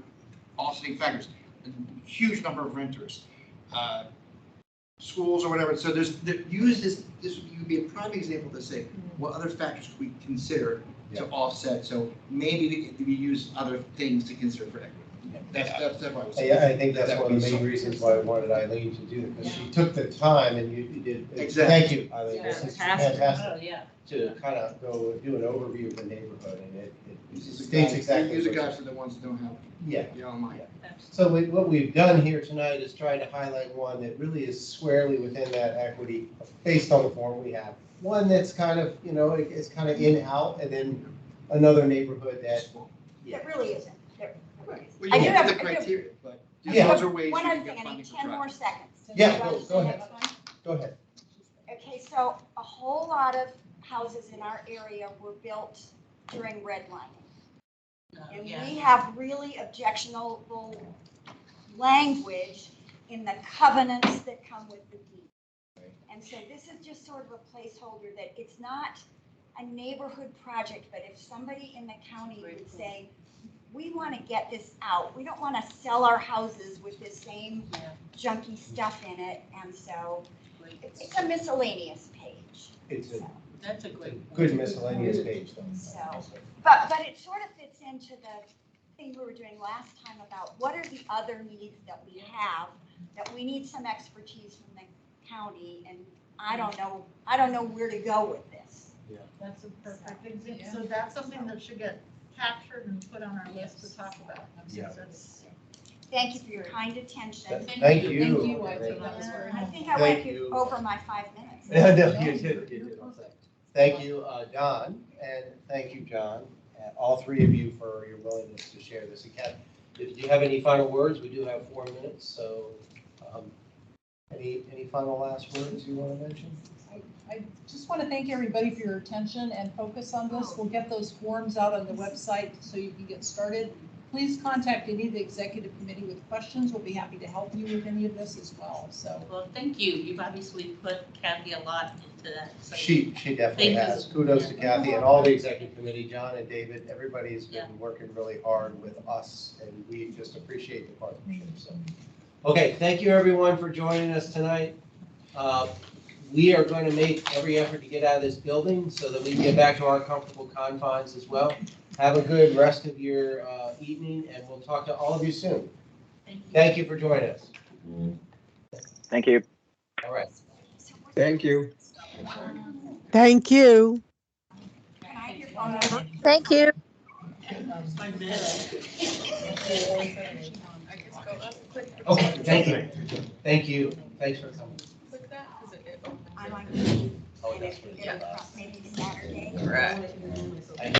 offsetting factors, a huge number of renters, schools or whatever. So use this would be a prime example to say, what other factors could we consider to offset? So maybe we use other things to consider for equity. That's what I was saying. Yeah, I think that's one of the main something. reasons why I wanted Eileen to do it, because she took the time and you did. Exactly. Thank you, Eileen. Yeah, This is fantastic. fantastic. Oh, yeah. To kind of go do an overview of the neighborhood, and it Use a states guide- exactly. Use a what guide you're- for the ones that don't have Yeah. the online. So what we've done here tonight is try to highlight one that really is squarely within that equity, based on the form we have. One that's kind of, it's kind of in, out, and then another neighborhood that, It really isn't. There really isn't. Well, I you do have have the criteria, but Yeah. those are ways One you other can thing, get I funding need for 10 more projects. seconds. Yeah, Do you want to go say ahead. next one? go ahead. Okay, so a whole lot of houses in our area were built during redlining. And we have really objectionable language in the covenants that come with the deed. And so this is just sort of a placeholder that it's not a neighborhood project, but if somebody in the county would say, we want to get this out, we don't want to sell our houses with the same junky stuff in it, and so it's a miscellaneous page. That's a great. Good miscellaneous page, though. So, but it sort of fits into the thing we were doing last time about what are the other needs that we have, that we need some expertise from the county, and I don't know where to go with this. That's a perfect example. So that's something that should get captured and put on our list to talk about. Yeah. Thank you for your kind attention. Thank you. Thank you, I think that was very I helpful. think I Thank went you. over my 5 minutes. No, you did. Thank you, Don, and thank you, John, and all three of you for your willingness to share this. If you have any final words, we do have 4 minutes, so any final last words you want to mention? I just want to thank everybody for your attention and focus on this. We'll get those forms out on the website so you can get started. Please contact any of the executive committee with questions. We'll be happy to help you with any of this as well. So, Well, thank you. You've obviously put Kathy a lot into that. So She definitely Thank has. you. Kudos to Kathy and all the executive committee, John and David. Everybody's been working really hard with us, and we just appreciate the partnership. So, okay, thank you everyone for joining us tonight. We are going to make every effort to get out of this building so that we can get back to our comfortable confines as well. Have a good rest of your evening, and we'll talk to all of you soon. Thank you for joining us. Thank you. All right. Thank you. Thank you. Can I have your phone number? Thank you. Okay, thank you. Thank you. Thanks for coming. I like. Oh, that's really Maybe Saturday. Right.